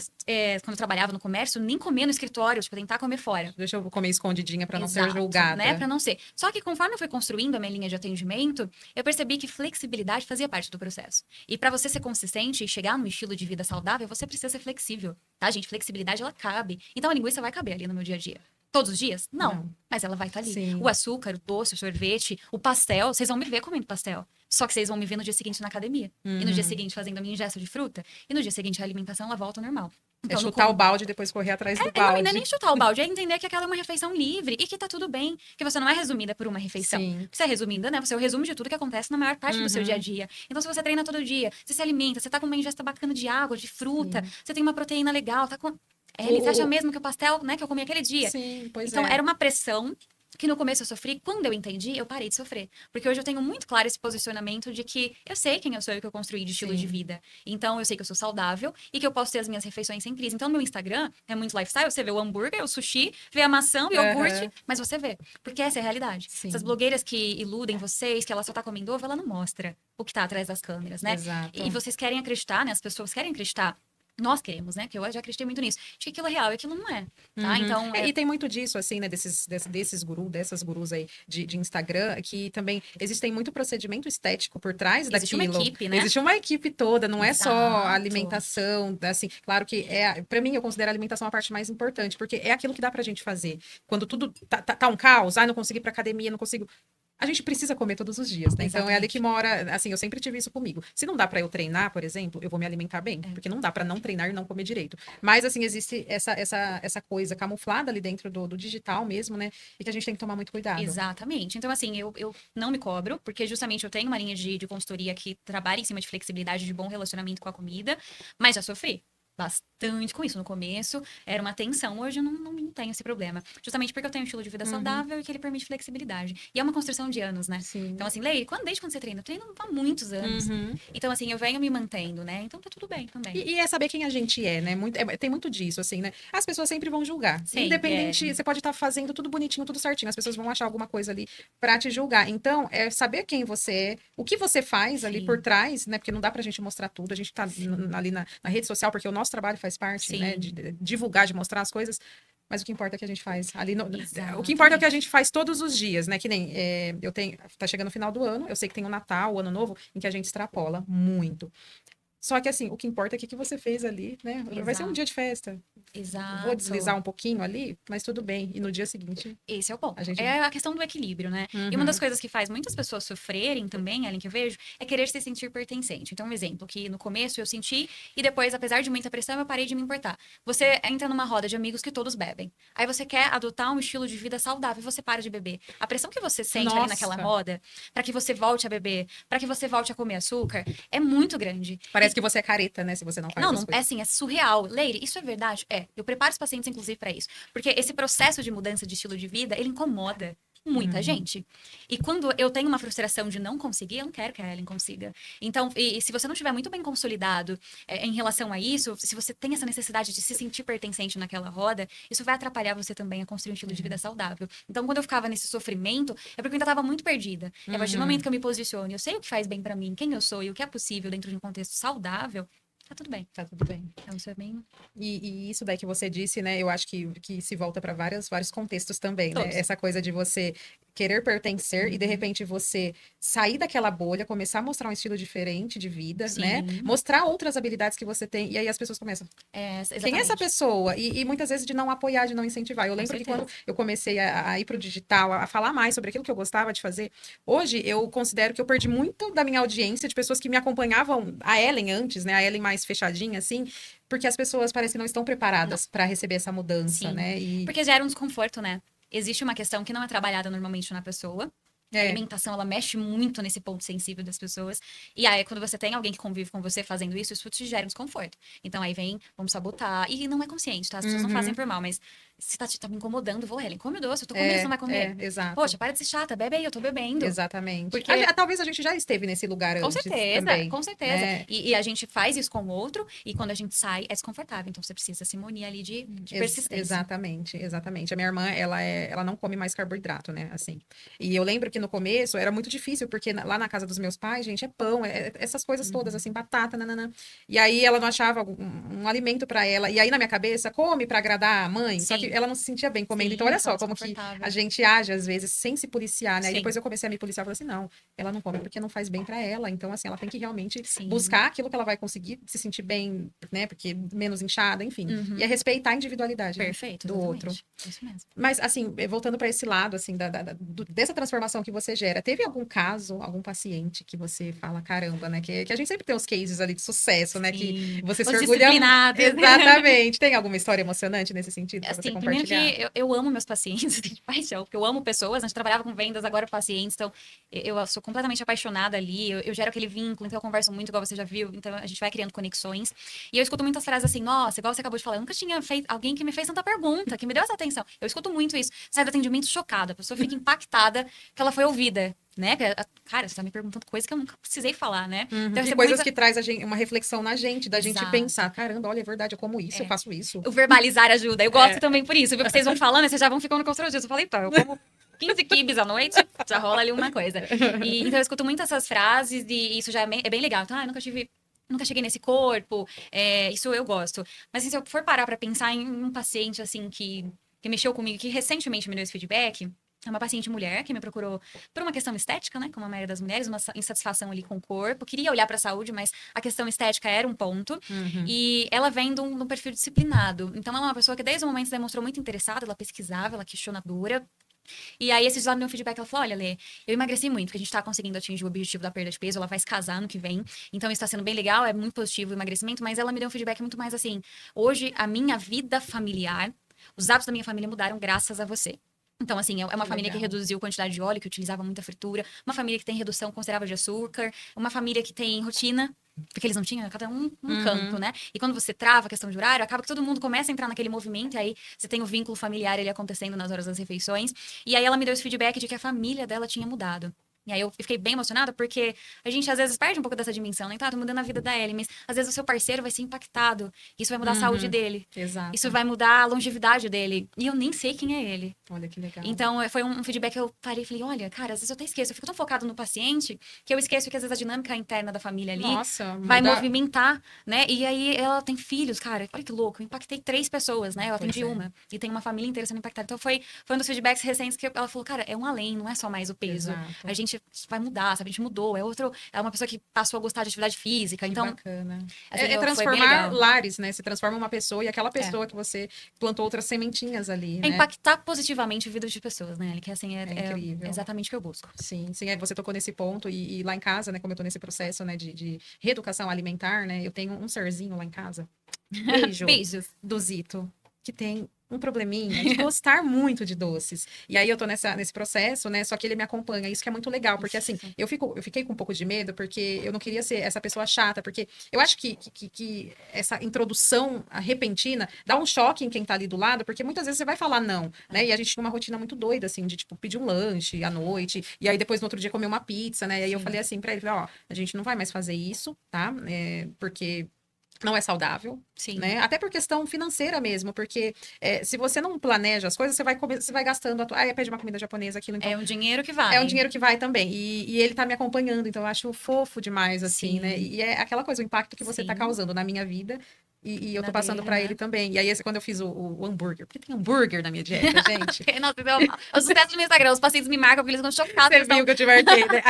quando eu trabalhava no comércio, nem comer no escritório. Tipo, tentar comer fora. Deixa eu comer escondidinha pra não ser julgada. Né? Pra não ser. Só que, conforme eu fui construindo a minha linha de atendimento, eu percebi que flexibilidade fazia parte do processo. E pra você ser consistente e chegar num estilo de vida saudável, você precisa ser flexível. Tá, gente? Flexibilidade, ela cabe. Então, a linguiça vai caber ali no meu dia a dia. Todos os dias? Não. Mas ela vai estar ali. Sim. O açúcar, o doce, o sorvete, o pastel. Vocês vão me ver comendo pastel. Só que vocês vão me ver no dia seguinte na academia. E no dia seguinte fazendo a minha ingesta de fruta. E no dia seguinte a alimentação, ela volta ao normal. Então, chutar o balde e depois correr atrás do não, balde. não é nem chutar o balde, é entender que aquela é uma refeição livre e que tá tudo bem, que você não é resumida por uma refeição. Sim. Você é resumida, né? Você é o resumo de tudo que acontece na maior parte do seu dia a dia. Então, se você treina todo dia, você se alimenta, você tá com uma ingesta bacana de água, de fruta, você tem uma proteína legal, tá com... você acha mesmo que o pastel, né, que eu comi aquele dia? Sim, pois então, é. era uma pressão que no começo eu sofri, quando eu entendi, eu parei de sofrer. Porque hoje eu tenho muito claro esse posicionamento de que eu sei quem eu sou e o que eu construí de estilo de vida. Então, eu sei que eu sou saudável e que eu posso ter as minhas refeições sem crise. Então, no meu Instagram é muito lifestyle, você vê o hambúrguer, o sushi, vê a maçã, o iogurte, mas você vê. Porque essa é a realidade. Sim. Essas blogueiras que iludem vocês, que ela só tá comendo ovo, ela não mostra o que tá atrás das câmeras, né? Exato. E vocês querem acreditar, né? As pessoas querem acreditar. Nós queremos, né? Que eu já acreditei muito nisso. De que aquilo é real e aquilo não é, tá? Então... E tem muito disso, assim, né? Desses gurus, dessas gurus aí de Instagram, que também existem muito procedimento estético por trás Existe daquilo. uma equipe, né? Existe uma equipe toda, não é só Exato. a alimentação, assim, claro que pra mim, eu considero a alimentação a parte mais importante, porque é aquilo que dá pra gente fazer. Quando tudo tá um caos, não consegui ir pra academia, não consigo... A gente precisa comer todos os dias, né? Então é ali que mora, assim, eu sempre tive isso comigo. Se não dá pra eu treinar, por exemplo, eu vou me alimentar bem, porque não dá pra não treinar e não comer direito. Mas assim, existe essa coisa camuflada ali dentro do digital mesmo, né? E que a gente tem que tomar muito cuidado. Exatamente. Então, assim, eu não me cobro, porque justamente eu tenho uma linha de consultoria que trabalha em cima de flexibilidade, de bom relacionamento com a comida, mas já sofri bastante com isso no começo, era uma tensão, hoje eu não tenho esse problema, justamente porque eu tenho um estilo de vida saudável e que ele permite flexibilidade, e é uma construção de anos, né? Sim. Então assim, Leire, desde quando você treina? Eu treino há muitos anos, então assim, eu venho me mantendo, né? Então tá tudo bem também. E é saber quem a gente é, né? Tem muito disso, assim, né? As pessoas sempre vão julgar, sempre, independente, você pode estar fazendo tudo bonitinho, tudo certinho, as pessoas vão achar alguma coisa ali pra te julgar, então, é saber quem você é, o que você faz ali por trás, né? Porque não dá pra gente mostrar tudo, a gente tá ali na rede social, porque o nosso trabalho faz parte, né, de divulgar, de mostrar as coisas, mas o que importa é o que a gente faz ali o que importa é o que a gente faz todos os dias, né, que nem tá chegando o final do ano, eu sei que tem o Natal, o Ano Novo, em que a gente extrapola muito. Só que assim, o que importa é o que você fez ali, né? Vai ser um dia de festa. Exato. Vou deslizar um pouquinho ali, mas tudo bem. E no dia seguinte... Esse é o ponto. É a questão do equilíbrio, né? E uma das coisas que faz muitas pessoas sofrerem também, Ellen, que eu vejo, é querer se sentir pertencente. Então, um exemplo que no começo eu senti e depois, apesar de muita pressão, eu parei de me importar. Você entra numa roda de amigos que todos bebem. Aí você quer adotar um estilo de vida saudável e você para de beber. A pressão que você sente ali naquela roda, para que você volte a beber, para que você volte a comer açúcar, é muito grande. Parece que você é careta, né? Se você não faz é assim, é surreal. Leire, isso é verdade? Eu preparo os pacientes, inclusive, para isso. Porque esse processo de mudança de estilo de vida, ele incomoda muita gente. E quando eu tenho uma frustração de não conseguir, eu não quero que a Ellen consiga. Então, e se você não estiver muito bem consolidado em relação a isso, se você tem essa necessidade de se sentir pertencente naquela roda, isso vai atrapalhar você também a construir um estilo de vida saudável. Então, quando eu ficava nesse sofrimento, é porque eu ainda estava muito perdida. E a partir do momento que eu me posiciono, eu sei o que faz bem para mim, quem eu sou e o que é possível dentro de um contexto saudável, tá tudo bem. Tá tudo bem. Então, isso é bem... E isso daí que você disse, né? Eu acho que se volta para vários contextos também, né? Essa coisa de você querer pertencer e de repente você sair daquela bolha, começar a mostrar um estilo diferente de vida, né? Mostrar outras habilidades que você tem e aí as pessoas começam. Quem é essa pessoa? E muitas vezes de não apoiar, de não incentivar. Eu lembro que quando eu comecei a ir pro digital, a falar mais sobre aquilo que eu gostava de fazer, hoje eu considero que eu perdi muito da minha audiência de pessoas que me acompanhavam, a Ellen antes, né? A Ellen mais fechadinha, assim, porque as pessoas parecem que não estão preparadas para receber essa mudança, né? Porque gera um desconforto, né? Existe uma questão que não é trabalhada normalmente na pessoa. A alimentação, ela mexe muito nesse ponto sensível das pessoas. E aí, quando você tem alguém que convive com você fazendo isso te gera um desconforto. Então, aí vem, vamos sabotar. E não é consciente, tá? As pessoas não fazem por mal, mas se tá me incomodando, vou, Ellen, come o doce, eu tô comendo, você não vai comer. Exato. Poxa, para de ser chata, bebe aí, eu tô bebendo. Exatamente. Porque... talvez a gente já esteve nesse lugar com antes certeza, também. com certeza. E a gente faz isso com o outro, e quando a gente sai, é desconfortável. Então, você precisa se munir ali de persistência. Exatamente. A minha irmã, ela não come mais carboidrato, né? Assim. E eu lembro que no começo era muito difícil, porque lá na casa dos meus pais, gente, é pão, essas coisas todas, assim, batata, nananã. E aí ela não achava um alimento para ela. E aí na minha cabeça, come para agradar a mãe. Só que que ela não se sentia bem comendo. Sim, Então, olha só, tava como que desconfortável. a gente age, às vezes, sem se policiar, né? E Sim. depois eu comecei a me policiar, eu falei assim, não, ela não come porque não faz bem pra ela. Então, assim, ela tem que realmente Sim. buscar aquilo que ela vai conseguir se sentir bem, né? Porque menos inchada, enfim. Uhum. E é respeitar a individualidade, né, Perfeito, do outro. exatamente. Isso mesmo. Mas, assim, voltando para esse lado, assim, dessa transformação que você gera, teve algum caso, algum paciente que você fala, caramba, né? Que a gente sempre tem os cases ali de sucesso, né? Que Sim. você se Os orgulha. disciplinados. Exatamente. Tem alguma história emocionante nesse sentido para você Assim, primeiro compartilhar? que eu amo meus pacientes, de paixão, porque eu amo pessoas, a gente trabalhava com vendas, agora pacientes, então eu sou completamente apaixonada ali, eu gero aquele vínculo, então eu converso muito, igual você já viu, então a gente vai criando conexões. E eu escuto muitas frases assim, nossa, igual você acabou de falar, eu nunca tinha feito alguém que me fez tanta pergunta, que me deu essa atenção. Eu escuto muito isso, sai do atendimento chocada, a pessoa fica impactada que ela foi ouvida. Né? Cara, você tá me perguntando coisa que eu nunca precisei falar, né? Uhum. Então, eu E recebo coisas muita... que traz uma reflexão na gente, da gente Exato. pensar, caramba, olha, é verdade, eu como isso, eu É. faço isso. O verbalizar ajuda. Eu gosto também por isso, viu? Porque vocês vão falando e vocês já vão ficando constrangidos. Eu falei, então, eu como 15 quibes à noite, já rola ali uma coisa. E, então eu escuto muito essas frases e isso já é bem legal. Então, eu nunca cheguei nesse corpo, isso eu gosto. Mas assim, se eu for parar pra pensar em um paciente, assim, que mexeu comigo, que recentemente me deu esse feedback, é uma paciente mulher que me procurou por uma questão estética, né? Como a maioria das mulheres, uma insatisfação ali com o corpo. Queria olhar pra saúde, mas a questão estética era um ponto. Uhum. E ela vem de um perfil disciplinado. Então, ela é uma pessoa que desde o momento se demonstrou muito interessada, ela pesquisava, ela questionadora. E aí, esses dias ela me deu um feedback, ela falou, olha, Lê, eu emagreci muito, porque a gente tá conseguindo atingir o objetivo da perda de peso, ela vai se casar no que vem, então isso tá sendo bem legal, é muito positivo o emagrecimento, mas ela me deu um feedback muito mais assim, hoje, a minha vida familiar, os hábitos da minha família mudaram graças a você. Então, assim, é uma família que reduziu a quantidade de óleo, que utilizava muita fritura, uma família que tem redução considerável de açúcar, uma família que tem rotina, porque eles não tinham, cada um canto, né? E quando você trava a questão de horário, acaba que todo mundo começa a entrar naquele movimento, e aí você tem o vínculo familiar ele acontecendo nas horas das refeições. E aí ela me deu esse feedback de que a família dela tinha mudado. E aí eu fiquei bem emocionada, porque a gente às vezes perde um pouco dessa dimensão, né? Tá, tô mudando a vida da Ellie, mas às vezes o seu parceiro vai ser impactado. Isso vai mudar a saúde dele. Exato. Isso vai mudar a longevidade dele. E eu nem sei quem é ele. Olha que legal. Então, foi um feedback que eu parei e falei, olha, cara, às vezes eu até esqueço. Eu fico tão focado no paciente que eu esqueço que às vezes a dinâmica interna da família ali Nossa, vai movimentar, né? E aí ela tem filhos, cara. Olha que louco. Eu impactei 3 pessoas, né? Eu atendi uma. E tem uma família inteira sendo impactada. Então, foi um dos feedbacks recentes que ela falou, cara, é um além, não é só mais o peso. Exato. A gente vai mudar, sabe? A gente mudou. É uma pessoa que passou a gostar de atividade física. Que Então, bacana. assim, É foi bem transformar legal. lares, né? Você transforma uma pessoa e aquela pessoa que você plantou outras sementinhas ali, É né? impactar positivamente a vida de pessoas, né? Que assim, é incrível. exatamente o que eu busco. Sim, sim, você tocou nesse ponto e lá em casa, né, como eu tô nesse processo, né, de reeducação alimentar, né, eu tenho um serzinho lá em casa, beijo, Beijos. do Zito, que tem um probleminha de gostar muito de doces. E aí eu tô nesse processo, né? Só que ele me acompanha. Isso que é muito legal, porque assim, eu fiquei com um pouco de medo, porque eu não queria ser essa pessoa chata, porque eu acho que essa introdução repentina dá um choque em quem tá ali do lado, porque muitas vezes você vai falar não, né? E a gente tinha uma rotina muito doida, assim, de tipo, pedir um lanche à noite, e aí depois no outro dia comer uma pizza, né? E aí eu falei assim pra ele, ó, a gente não vai mais fazer isso, tá? Porque não é saudável, Sim. né? Até por questão financeira mesmo, porque se você não planeja as coisas, você vai gastando. Pede uma comida japonesa, aquilo. Então, é um dinheiro que vai. É um dinheiro que vai também. E ele tá me acompanhando, então eu acho fofo demais, assim, Sim. né? E é aquela coisa, o impacto que você tá causando na minha vida. E eu tô passando pra ele também. E aí, quando eu fiz o hambúrguer, porque tem hambúrguer na minha dieta, gente. Nossa, é o sucesso do meu Instagram. Os pacientes me marcam porque eles ficam chocados. Você viu que eu te marquei, né?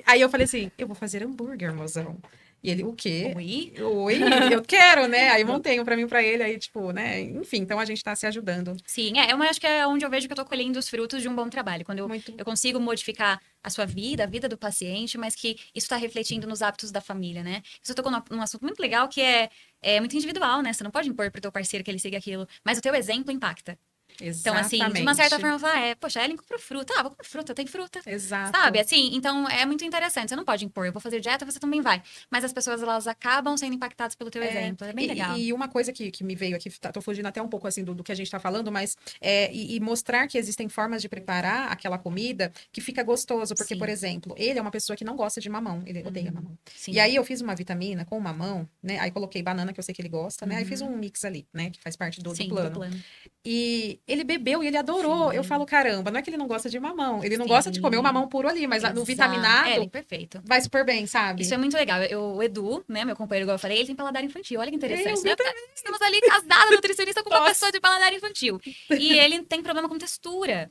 Aí eu falei assim, eu vou fazer hambúrguer, mozão. E ele, o quê? Oi? Oi, eu quero, né? Aí montei um pra mim, pra ele, aí, tipo, né? Enfim, então a gente tá se ajudando. Sim, eu acho que é onde eu vejo que eu tô colhendo os frutos de um bom trabalho. Quando eu consigo modificar a sua vida, a vida do paciente, mas que isso tá refletindo nos hábitos da família, né? Isso tocou num assunto muito legal que é muito individual, né? Você não pode impor pro teu parceiro que ele siga aquilo, mas o teu exemplo impacta. Então, assim, de uma certa forma, falar, poxa, Ellen comprou fruta. Vou comer fruta, tem fruta. Exato. Sabe? Assim, então é muito interessante. Você não pode impor, eu vou fazer dieta, você também vai. Mas as pessoas, elas acabam sendo impactadas pelo teu exemplo. É bem legal. E uma coisa que me veio aqui, tô fugindo até um pouco, assim, do que a gente tá falando, mas e mostrar que existem formas de preparar aquela comida que fica gostoso. Porque, por exemplo, ele é uma pessoa que não gosta de mamão. Ele odeia mamão. Sim. E aí eu fiz uma vitamina com mamão, né? Aí coloquei banana, que eu sei que ele gosta, né? Aí fiz um mix ali, né? Que faz parte do plano. ele bebeu e ele adorou. Eu Sim. falo, caramba, não é que ele não gosta de mamão. Ele não gosta de comer o Sim. mamão puro ali, mas no Exato. vitaminado Perfeito. vai super bem, Isso sabe? é muito legal. O Edu, né, meu companheiro, igual eu falei, ele tem paladar infantil. Olha que Eu, interessante, né? meu também. Estamos ali casada, nutricionista, com uma Nossa. pessoa de paladar infantil. E ele tem problema com textura.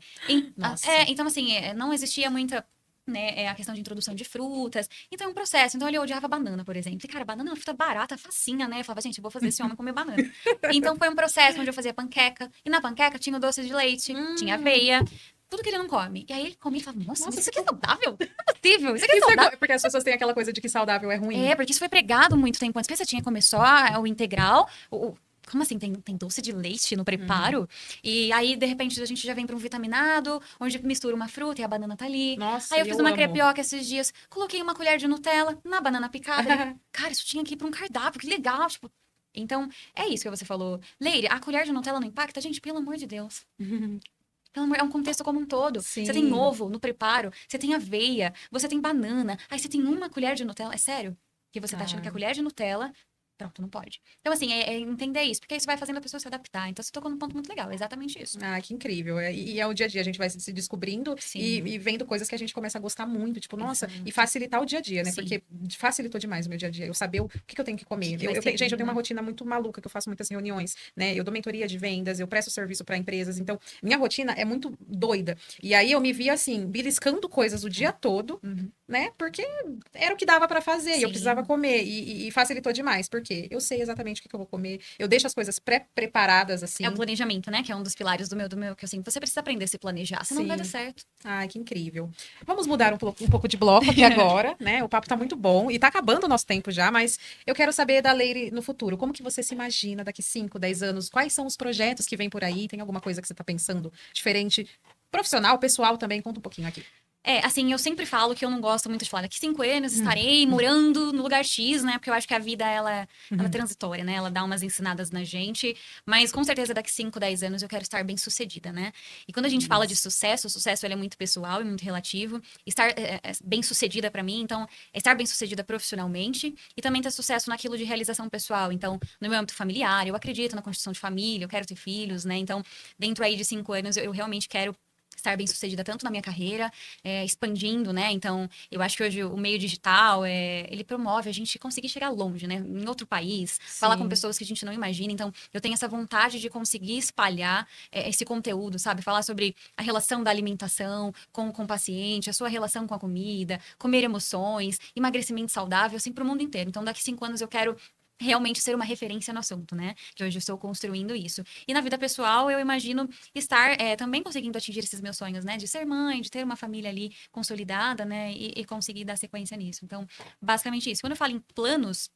Nossa. Então, assim, não existia muita. Né, a questão de introdução de frutas. Então, é um processo. Então, ele odiava banana, por exemplo. E, cara, banana é uma fruta barata, facinha, né? Eu falava, gente, eu vou fazer esse homem comer banana. Então, foi um processo onde eu fazia panqueca. E na panqueca tinha o doce de leite, tinha aveia. Tudo que ele não come. E aí ele comia e falava, nossa, mas Nossa, isso aqui é saudável? Não é possível. Isso aqui é isso saudável. porque as pessoas têm aquela coisa de que saudável é ruim. Porque isso foi pregado muito tempo antes. Pensa, tinha que comer só o integral. Como assim? Tem doce de leite no Uhum. preparo? E aí, de repente, a gente já vem para um vitaminado, onde mistura uma fruta e a banana tá ali. Nossa, Aí eu fiz eu uma amo. crepioca esses dias, coloquei uma colher de Nutella na banana picada. Ele, cara, isso tinha que ir para um cardápio, que legal. Tipo, então, é isso que você falou. Leire, a colher de Nutella não impacta? Gente, pelo amor de Deus. Pelo amor, é um contexto como um todo. Você tem Sim. ovo no preparo, você tem aveia, você tem banana, aí você tem uma colher de Nutella. É sério? Que você tá achando que a Ah. colher de Nutella. Pronto, não pode. Então, assim, é entender isso, porque isso vai fazendo a pessoa se adaptar. Então, você tocou num ponto muito legal, é exatamente isso. Ah, que incrível. E é o dia a dia, a gente vai se descobrindo Sim, e vendo coisas que a gente começa a gostar muito. Tipo, nossa, e exato. facilitar o dia a dia, né? Sim. Porque facilitou demais o meu dia a dia. Eu saber o que eu tenho que O que comer. que vai Gente, eu seguir, tenho uma né? rotina muito maluca, que eu faço muitas reuniões, né? Eu dou mentoria de vendas, eu presto serviço para empresas. Então, minha rotina é muito doida. E aí eu me via assim, beliscando coisas o dia todo, Uhum. né? Porque era o que dava para fazer e eu precisava Sim. comer. E facilitou demais, porque eu sei exatamente o que eu vou comer. Eu deixo as coisas pré-preparadas, É o assim. planejamento, né? Que é um dos pilares do meu, que assim, você precisa aprender a se planejar, senão não vai dar Sim. certo. Ai, que incrível. Vamos mudar um pouco de bloco aqui agora, né? O papo tá muito bom e tá acabando o nosso tempo já, mas eu quero saber da Leire no futuro. Como que você se imagina daqui 5, 10 anos? Quais são os projetos que vêm por aí? Tem alguma coisa que você tá pensando diferente? Profissional, pessoal também? Conta um pouquinho aqui. Assim, eu sempre falo que eu não gosto muito de falar daqui 5 anos Hum, estarei morando no lugar X, né? Porque eu acho que a vida, ela é uhum. transitória, né? Ela dá umas ensinadas na gente. Mas com certeza daqui 5, 10 anos eu quero estar bem sucedida, né? E quando a gente fala de Nossa. sucesso, o sucesso ele é muito pessoal e muito relativo. Estar bem sucedida para mim, então, é estar bem sucedida profissionalmente e também ter sucesso naquilo de realização pessoal. Então, no meu âmbito familiar, eu acredito na construção de família, eu quero ter filhos, né? Então, dentro aí de 5 anos, eu realmente quero estar bem sucedida tanto na minha carreira, expandindo, né? Então, eu acho que hoje o meio digital, ele promove a gente conseguir chegar longe, né? Em outro país, falar com Sim. pessoas que a gente não imagina. Então, eu tenho essa vontade de conseguir espalhar esse conteúdo, sabe? Falar sobre a relação da alimentação com o paciente, a sua relação com a comida, comer emoções, emagrecimento saudável, assim, para o mundo inteiro. Então, daqui 5 anos eu quero realmente ser uma referência no assunto, né? Que hoje eu estou construindo isso. E na vida pessoal, eu imagino estar também conseguindo atingir esses meus sonhos, né? De ser mãe, de ter uma família ali consolidada, né? E conseguir dar sequência nisso. Então, basicamente isso. Quando eu falo em planos.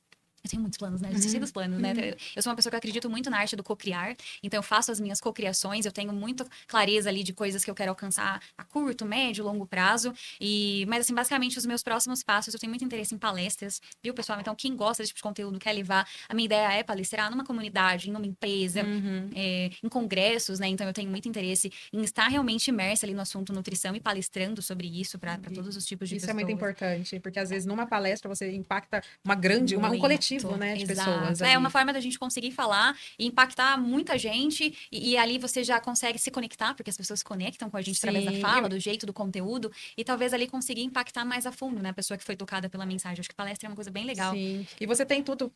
Eu tenho muitos planos, né? Eu esqueci dos Uhum. planos, né? Uhum. Eu sou uma pessoa que acredito muito na arte do cocriar. Então, eu faço as minhas cocriações. Eu tenho muita clareza ali de coisas que eu quero alcançar a curto, médio, longo prazo. Mas, assim, basicamente, os meus próximos passos, eu tenho muito interesse em palestras, viu, pessoal? Então, quem gosta desse tipo de conteúdo, quer levar. A minha ideia é palestrar numa comunidade, em uma empresa, Uhum. em congressos, né? Então, eu tenho muito interesse em estar realmente imersa ali no assunto nutrição e palestrando sobre isso para E todos os tipos de isso é muito pessoas. importante, porque às vezes numa palestra você impacta uma grande, um coletivo, Muito, né, de pessoas exato. É uma ali. forma da gente conseguir falar e impactar muita gente, e ali você já consegue se conectar, porque as pessoas se conectam com a gente através da Sim, fala, do jeito, do conteúdo, e talvez ali conseguir impactar mais a fundo, né? A pessoa que foi tocada pela mensagem. Acho que palestra é uma coisa bem legal. sim. E você tem tudo,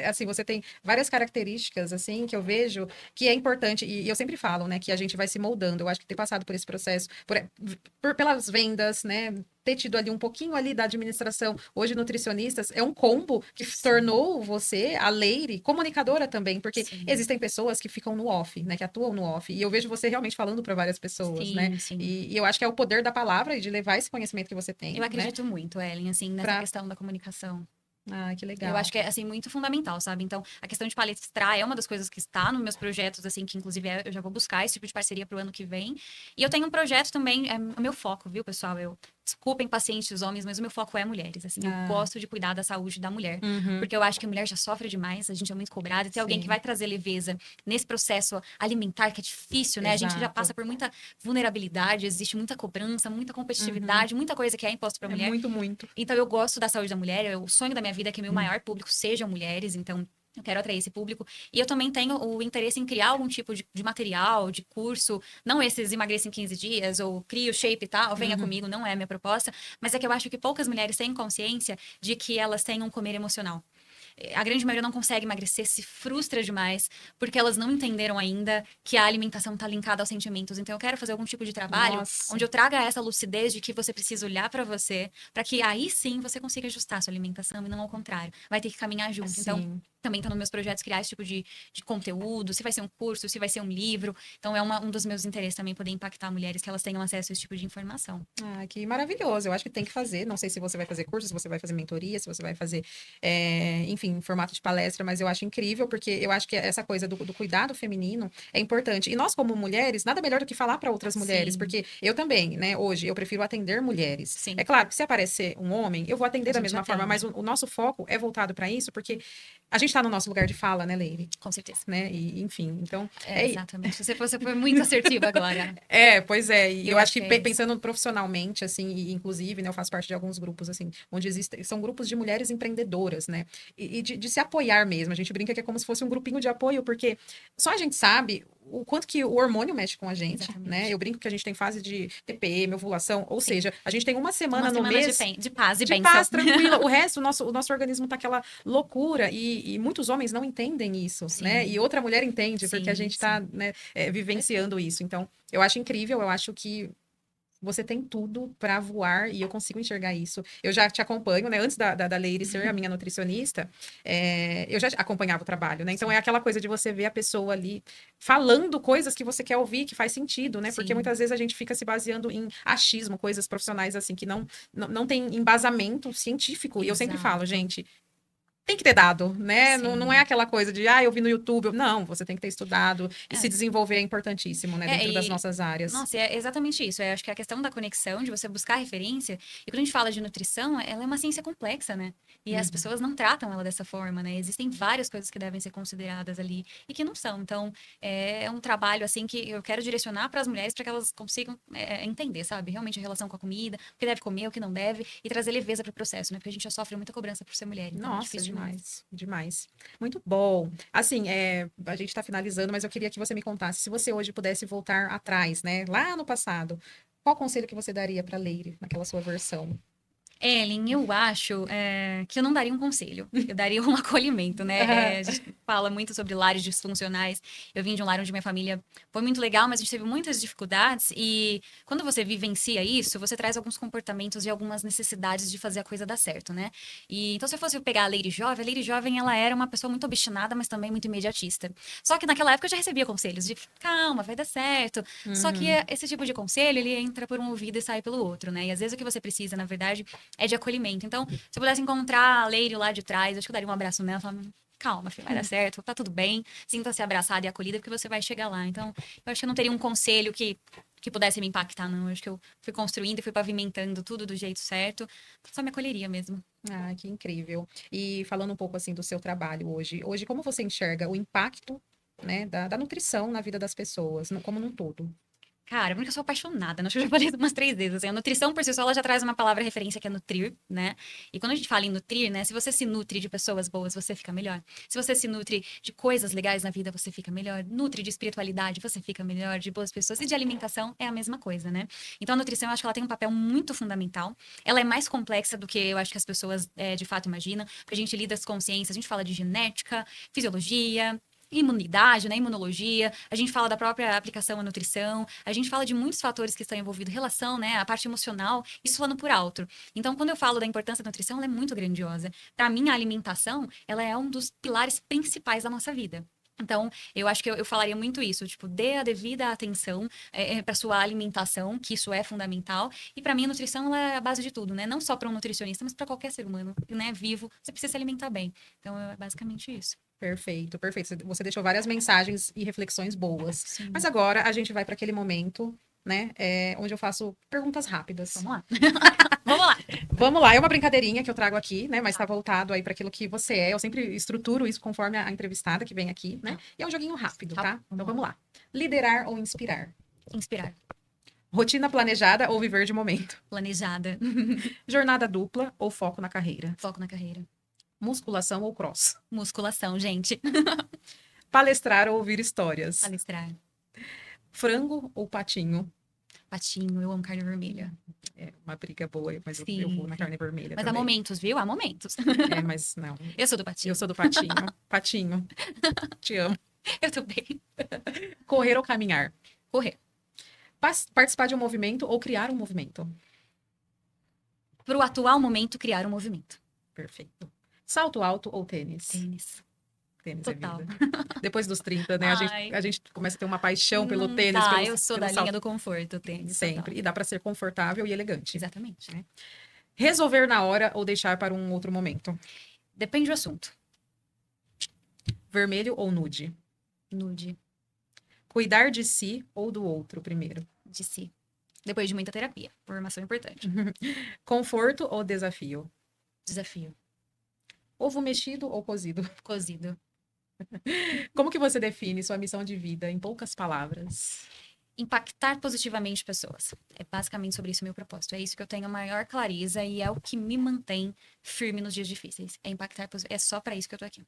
assim, você tem várias características, assim, que eu vejo que é importante, e eu sempre falo, né, que a gente vai se moldando. Eu acho que ter passado por esse processo, pelas vendas, né, ter tido ali um pouquinho ali da administração, hoje nutricionistas, é um combo que Sim, tornou você, a Leire, comunicadora também, porque sim, existem pessoas que ficam no off, né, que atuam no off, e eu vejo você realmente falando para várias pessoas, né, sim, sim. e eu acho que é o poder da palavra e de levar esse conhecimento que você Eu tem, né, acredito muito, Ellen, assim, nessa para... questão da comunicação. Ah, que Eu acho legal. que é, assim, muito fundamental, sabe? Então, a questão de palestrar é uma das coisas que está nos meus projetos, assim, que inclusive eu já vou buscar esse tipo de parceria para o ano que vem. E eu tenho um projeto também, o meu foco, viu, pessoal? Desculpem pacientes homens, mas o meu foco é mulheres, assim. Eu Ah, gosto de cuidar da saúde da mulher, uhum, porque eu acho que a mulher já sofre demais, a gente é muito cobrada, e ter alguém que sim, vai trazer leveza nesse processo alimentar, que é difícil, né? A gente já exato. passa por muita vulnerabilidade, existe muita cobrança, muita Uhum. competitividade, muita coisa que é imposta para É mulher. muito, muito. Então, eu gosto da saúde da mulher. O sonho da minha vida é que meu Hum. maior público sejam mulheres. Então, Eu quero atrair esse público. E eu também tenho o interesse em criar algum tipo de material, de curso. Não esses emagreça em 15 dias, ou cria o shape e tal, venha comigo, não é a minha proposta. Mas é que eu acho que poucas mulheres têm consciência de que elas têm um comer emocional. A grande maioria não consegue emagrecer, se frustra demais, porque elas não entenderam ainda que a alimentação está linkada aos sentimentos. Então, eu quero fazer algum tipo de trabalho Nossa. onde eu traga essa lucidez de que você precisa olhar para você, para que aí sim você consiga ajustar a sua alimentação e não ao contrário. Vai ter que caminhar junto. Então, Sim. também está nos meus projetos criar esse tipo de conteúdo, se vai ser um curso, se vai ser um livro. Então, é um dos meus interesses também poder impactar mulheres que elas tenham acesso a esse tipo de informação. Ah, que maravilhoso. Eu acho que tem que fazer. Não sei se você vai fazer curso, se você vai fazer mentoria, se você vai fazer, enfim, em formato de palestra, mas eu acho incrível, porque eu acho que essa coisa do cuidado feminino é importante. E nós, como mulheres, nada melhor do que falar para outras mulheres, Sim. porque eu também, né, hoje, eu prefiro atender mulheres. Sim. É claro que se aparecer um homem, eu vou atender A da gente mesma forma, mas atende. o nosso foco é voltado para isso, porque a gente está no nosso lugar de fala, né, Leire? Com certeza. Né? E, enfim, então. Exatamente. Você foi muito assertiva agora. Pois é, e Eu eu acho acho que que é isso. pensando profissionalmente, assim, e inclusive, né, eu faço parte de alguns grupos, assim, onde existem, são grupos de mulheres empreendedoras, né, e de se apoiar mesmo, a gente brinca que é como se fosse um grupinho de apoio, porque só a gente sabe o quanto que o hormônio mexe com a gente, né, Exatamente. eu brinco que a gente tem fase de TPM, ovulação, ou Sim. seja, a gente tem uma Uma semana no semana mês de paz e de bênção. paz, tranquila. O resto, o nosso organismo tá aquela loucura. E muitos homens não entendem isso, né? E Sim, outra mulher entende, porque a sim, gente tá, sim. né, vivenciando isso. Então, eu acho incrível, eu acho que você tem tudo para voar e eu consigo enxergar isso. Eu já te acompanho, né? Antes da Leire ser a minha nutricionista, eu já acompanhava o trabalho, né? Então Sim, é aquela coisa de você ver a pessoa ali falando coisas que você quer ouvir, que faz sentido, né? Porque sim, muitas vezes a gente fica se baseando em achismo, coisas profissionais assim, que não tem embasamento científico. E eu sempre falo, exato. gente, tem que ter dado, né? Não é Sim. aquela coisa de, eu vi no YouTube. Não, você tem que ter estudado e se É, desenvolver é importantíssimo, né? Dentro das e nossas áreas. nossa, é exatamente isso. Eu acho que a questão da conexão, de você buscar referência, e quando a gente fala de nutrição, ela é uma ciência complexa, né? E as Uhum. pessoas não tratam ela dessa forma, né? Existem várias coisas que devem ser consideradas ali e que não são. Então, é um trabalho, assim, que eu quero direcionar para as mulheres para que elas consigam entender, sabe? Realmente a relação com a comida, o que deve comer, o que não deve, e trazer leveza para o processo, né? Porque a gente já sofre muita cobrança por ser mulher, então é Nossa, difícil demais. demais, demais. Muito bom. Assim, a gente está finalizando, mas eu queria que você me contasse, se você hoje pudesse voltar atrás, né, lá no passado, qual conselho que você daria para Leire naquela sua versão? Ellen, eu acho que eu não daria um conselho, eu daria um acolhimento, né? A gente fala muito sobre lares disfuncionais. Eu vim de um lar onde minha família foi muito legal, mas a gente teve muitas dificuldades. E quando você vivencia isso, você traz alguns comportamentos e algumas necessidades de fazer a coisa dar certo, né? E então, se eu fosse pegar a Lady Jovem, ela era uma pessoa muito obstinada, mas também muito imediatista. Só que naquela época eu já recebia conselhos de calma, vai dar certo. Só que Uhum. esse tipo de conselho, ele entra por um ouvido e sai pelo outro, né? E às vezes o que você precisa, na verdade, é de acolhimento. Então, se eu pudesse encontrar a Leire lá de trás, acho que eu daria um abraço nela, falando, calma, filho, vai dar certo, tá tudo bem, sinta-se abraçada e acolhida, porque você vai chegar lá. Então, eu acho que eu não teria um conselho que pudesse me impactar, não. Eu acho que eu fui construindo e fui pavimentando tudo do jeito certo, só me acolheria mesmo. Ah, que incrível. E falando um pouco assim do seu trabalho hoje como você enxerga o impacto, né, da nutrição na vida das pessoas, como num todo? Cara, porque eu sou apaixonada, né? Acho que eu já falei isso umas 3 vezes. Assim, a nutrição, por si só, ela já traz uma palavra referência que é nutrir, né? E quando a gente fala em nutrir, né? Se você se nutre de pessoas boas, você fica melhor. Se você se nutre de coisas legais na vida, você fica melhor. Nutre de espiritualidade, você fica melhor. De boas pessoas. E de alimentação é a mesma coisa, né? Então, a nutrição, eu acho que ela tem um papel muito fundamental. Ela é mais complexa do que eu acho que as pessoas, de fato, imaginam. Porque a gente lida com ciências, a gente fala de genética, fisiologia, imunidade, né, imunologia, a gente fala da própria aplicação à nutrição, a gente fala de muitos fatores que estão envolvidos, relação, né, a parte emocional, isso falando por alto. Então, quando eu falo da importância da nutrição, ela é muito grandiosa. Para mim, a alimentação, ela é um dos pilares principais da nossa vida. Então, eu acho que eu falaria muito isso, tipo, dê a devida atenção para sua alimentação, que isso é fundamental. E para mim, a nutrição ela é a base de tudo, né? Não só para um nutricionista, mas para qualquer ser humano, né, vivo, você precisa se alimentar bem. Então, é basicamente isso. Perfeito, perfeito. Você deixou várias mensagens e reflexões boas. Mas Sim. agora a gente vai para aquele momento, né, onde eu faço perguntas rápidas. Vamos lá. Vamos lá. Vamos lá, é uma brincadeirinha que eu trago aqui, né? Mas Tá, está voltado aí para aquilo que você é. Eu sempre estruturo isso conforme a entrevistada que vem aqui, né? tá. E é um joguinho rápido, Tá, tá? Então vamos lá. vamos lá. Liderar ou inspirar? Inspirar. Rotina planejada ou viver de momento? Planejada. Jornada dupla ou foco na carreira? Foco na carreira. Musculação ou cross? Musculação, gente. Palestrar ou ouvir histórias? Palestrar. Frango ou patinho? Patinho, eu amo carne vermelha. É uma briga boa, mas eu Sim, vou na sim. carne vermelha Mas há também. momentos, viu? Há momentos. É, mas não. Eu sou do patinho. Eu sou do patinho. Patinho. Te amo. Eu também. Correr ou caminhar? Correr. Participar de um movimento ou criar um movimento? Pro atual momento, criar um movimento. Perfeito. Salto alto ou tênis? Tênis. Tênis Total. é vida. Depois dos 30, né? Ai. A gente começa a ter uma paixão pelo Não tênis, dá, pelo, eu sou pelo da salto. linha do conforto, tênis. Sempre. Total. E dá para ser confortável e elegante. Exatamente. Né? Resolver na hora ou deixar para um outro momento? Depende do assunto. Vermelho ou nude? Nude. Cuidar de si ou do outro primeiro? De si. Depois de muita terapia. Formação importante. Conforto ou desafio? Desafio. Ovo mexido ou cozido? Cozido. Como que você define sua missão de vida em poucas palavras? Impactar positivamente pessoas. É basicamente sobre isso o meu propósito. É isso que eu tenho a maior clareza e é o que me mantém firme nos dias difíceis. É impactar É só para isso que eu tô aqui.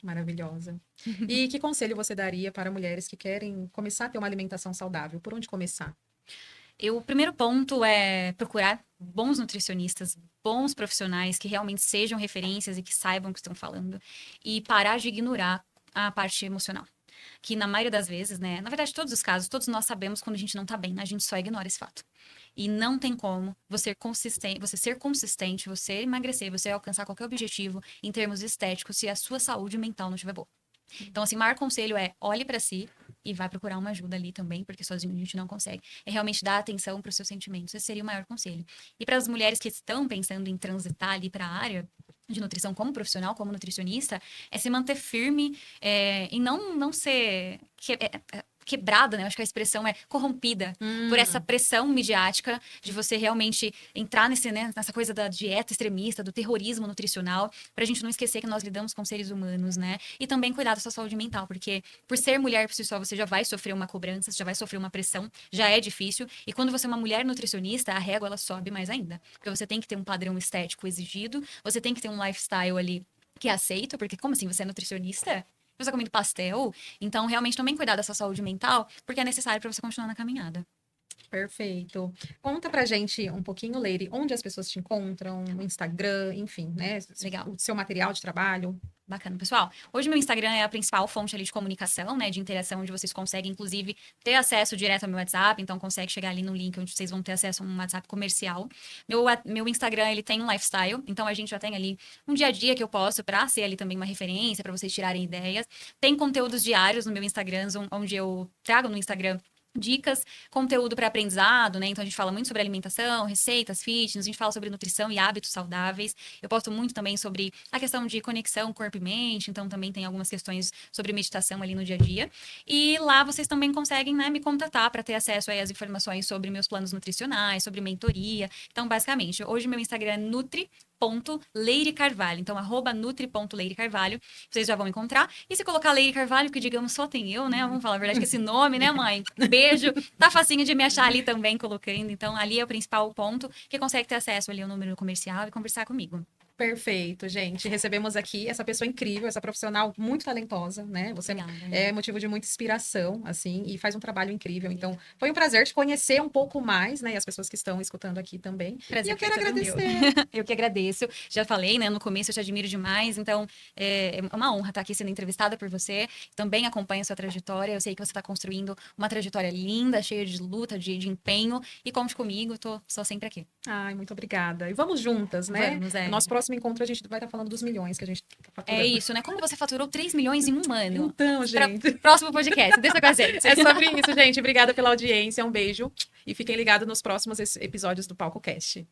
Maravilhosa. E que conselho você daria para mulheres que querem começar a ter uma alimentação saudável? Por onde começar? O primeiro ponto é procurar bons nutricionistas, bons profissionais que realmente sejam referências e que saibam o que estão falando. E parar de ignorar a parte emocional. Que na maioria das vezes, né? Na verdade, todos os casos, todos nós sabemos quando a gente não tá bem, a gente só ignora esse fato. E não tem como você ser consistente, você emagrecer, você alcançar qualquer objetivo em termos estéticos se a sua saúde mental não estiver boa. Então, assim, o maior conselho é olhe pra si e vai procurar uma ajuda ali também, porque sozinho a gente não consegue. É realmente dar atenção para os seus sentimentos. Esse seria o maior conselho. E para as mulheres que estão pensando em transitar ali para a área de nutrição como profissional, como nutricionista, é se manter firme e não ser quebrada, né? Eu acho que a expressão é corrompida por essa pressão midiática de você realmente entrar nessa coisa da dieta extremista, do terrorismo nutricional, pra gente não esquecer que nós lidamos com seres humanos, né? E também cuidar da sua saúde mental, porque por ser mulher por si só, você já vai sofrer uma cobrança, você já vai sofrer uma pressão, já é difícil. E quando você é uma mulher nutricionista, a régua ela sobe mais ainda. Porque você tem que ter um padrão estético exigido, você tem que ter um lifestyle ali que é aceito, porque como assim, você é nutricionista? Você está comendo pastel? Então, realmente, também cuidar da sua saúde mental, porque é necessário para você continuar na caminhada. Perfeito. Conta pra gente um pouquinho, Leire, onde as pessoas te encontram, no Instagram, enfim, né? Legal. O seu material de trabalho. Bacana, pessoal. Hoje meu Instagram é a principal fonte ali de comunicação, né, de interação, onde vocês conseguem, inclusive, ter acesso direto ao meu WhatsApp, então consegue chegar ali no link onde vocês vão ter acesso a um WhatsApp comercial. Meu Instagram, ele tem um lifestyle, então a gente já tem ali um dia a dia que eu posto para ser ali também uma referência, para vocês tirarem ideias. Tem conteúdos diários no meu Instagram, onde eu trago no Instagram dicas, conteúdo para aprendizado, né? Então a gente fala muito sobre alimentação, receitas, fitness, a gente fala sobre nutrição e hábitos saudáveis. Eu posto muito também sobre a questão de conexão corpo e mente, então também tem algumas questões sobre meditação ali no dia a dia. E lá vocês também conseguem, né, me contatar para ter acesso aí às informações sobre meus planos nutricionais, sobre mentoria. Então, basicamente, hoje meu Instagram é nutri.leirecarvalho. Então, @nutri.leirecarvalho. Vocês já vão encontrar. E se colocar Leire Carvalho, que digamos só tem eu, né? Vamos falar a verdade que esse nome, né, mãe? Beijo. Tá facinho de me achar ali também colocando. Então, ali é o principal ponto que consegue ter acesso ali ao número comercial e conversar comigo. Perfeito, gente. Recebemos aqui essa pessoa incrível, essa profissional muito talentosa, né? Você é motivo de muita inspiração, assim, e faz um trabalho incrível. Então, foi um prazer te conhecer um pouco mais, né? E as pessoas que estão escutando aqui também. Prazer, e eu quero agradecer. Eu que agradeço. Já falei, né? No começo eu te admiro demais. Então, é uma honra estar aqui sendo entrevistada por você. Também acompanho a sua trajetória. Eu sei que você está construindo uma trajetória linda, cheia de luta, de empenho. E conte comigo, sou sempre aqui. Ai, muito obrigada. E vamos juntas, né? Vamos, No nosso próximo encontro, a gente vai estar falando dos milhões que a gente tá faturando. É isso, né? Como você faturou 3 milhões em um ano? Então, gente. Próximo podcast, deixa com a gente. É sobre isso, gente. Obrigada pela audiência, um beijo. E fiquem ligados nos próximos episódios do Palco Cast.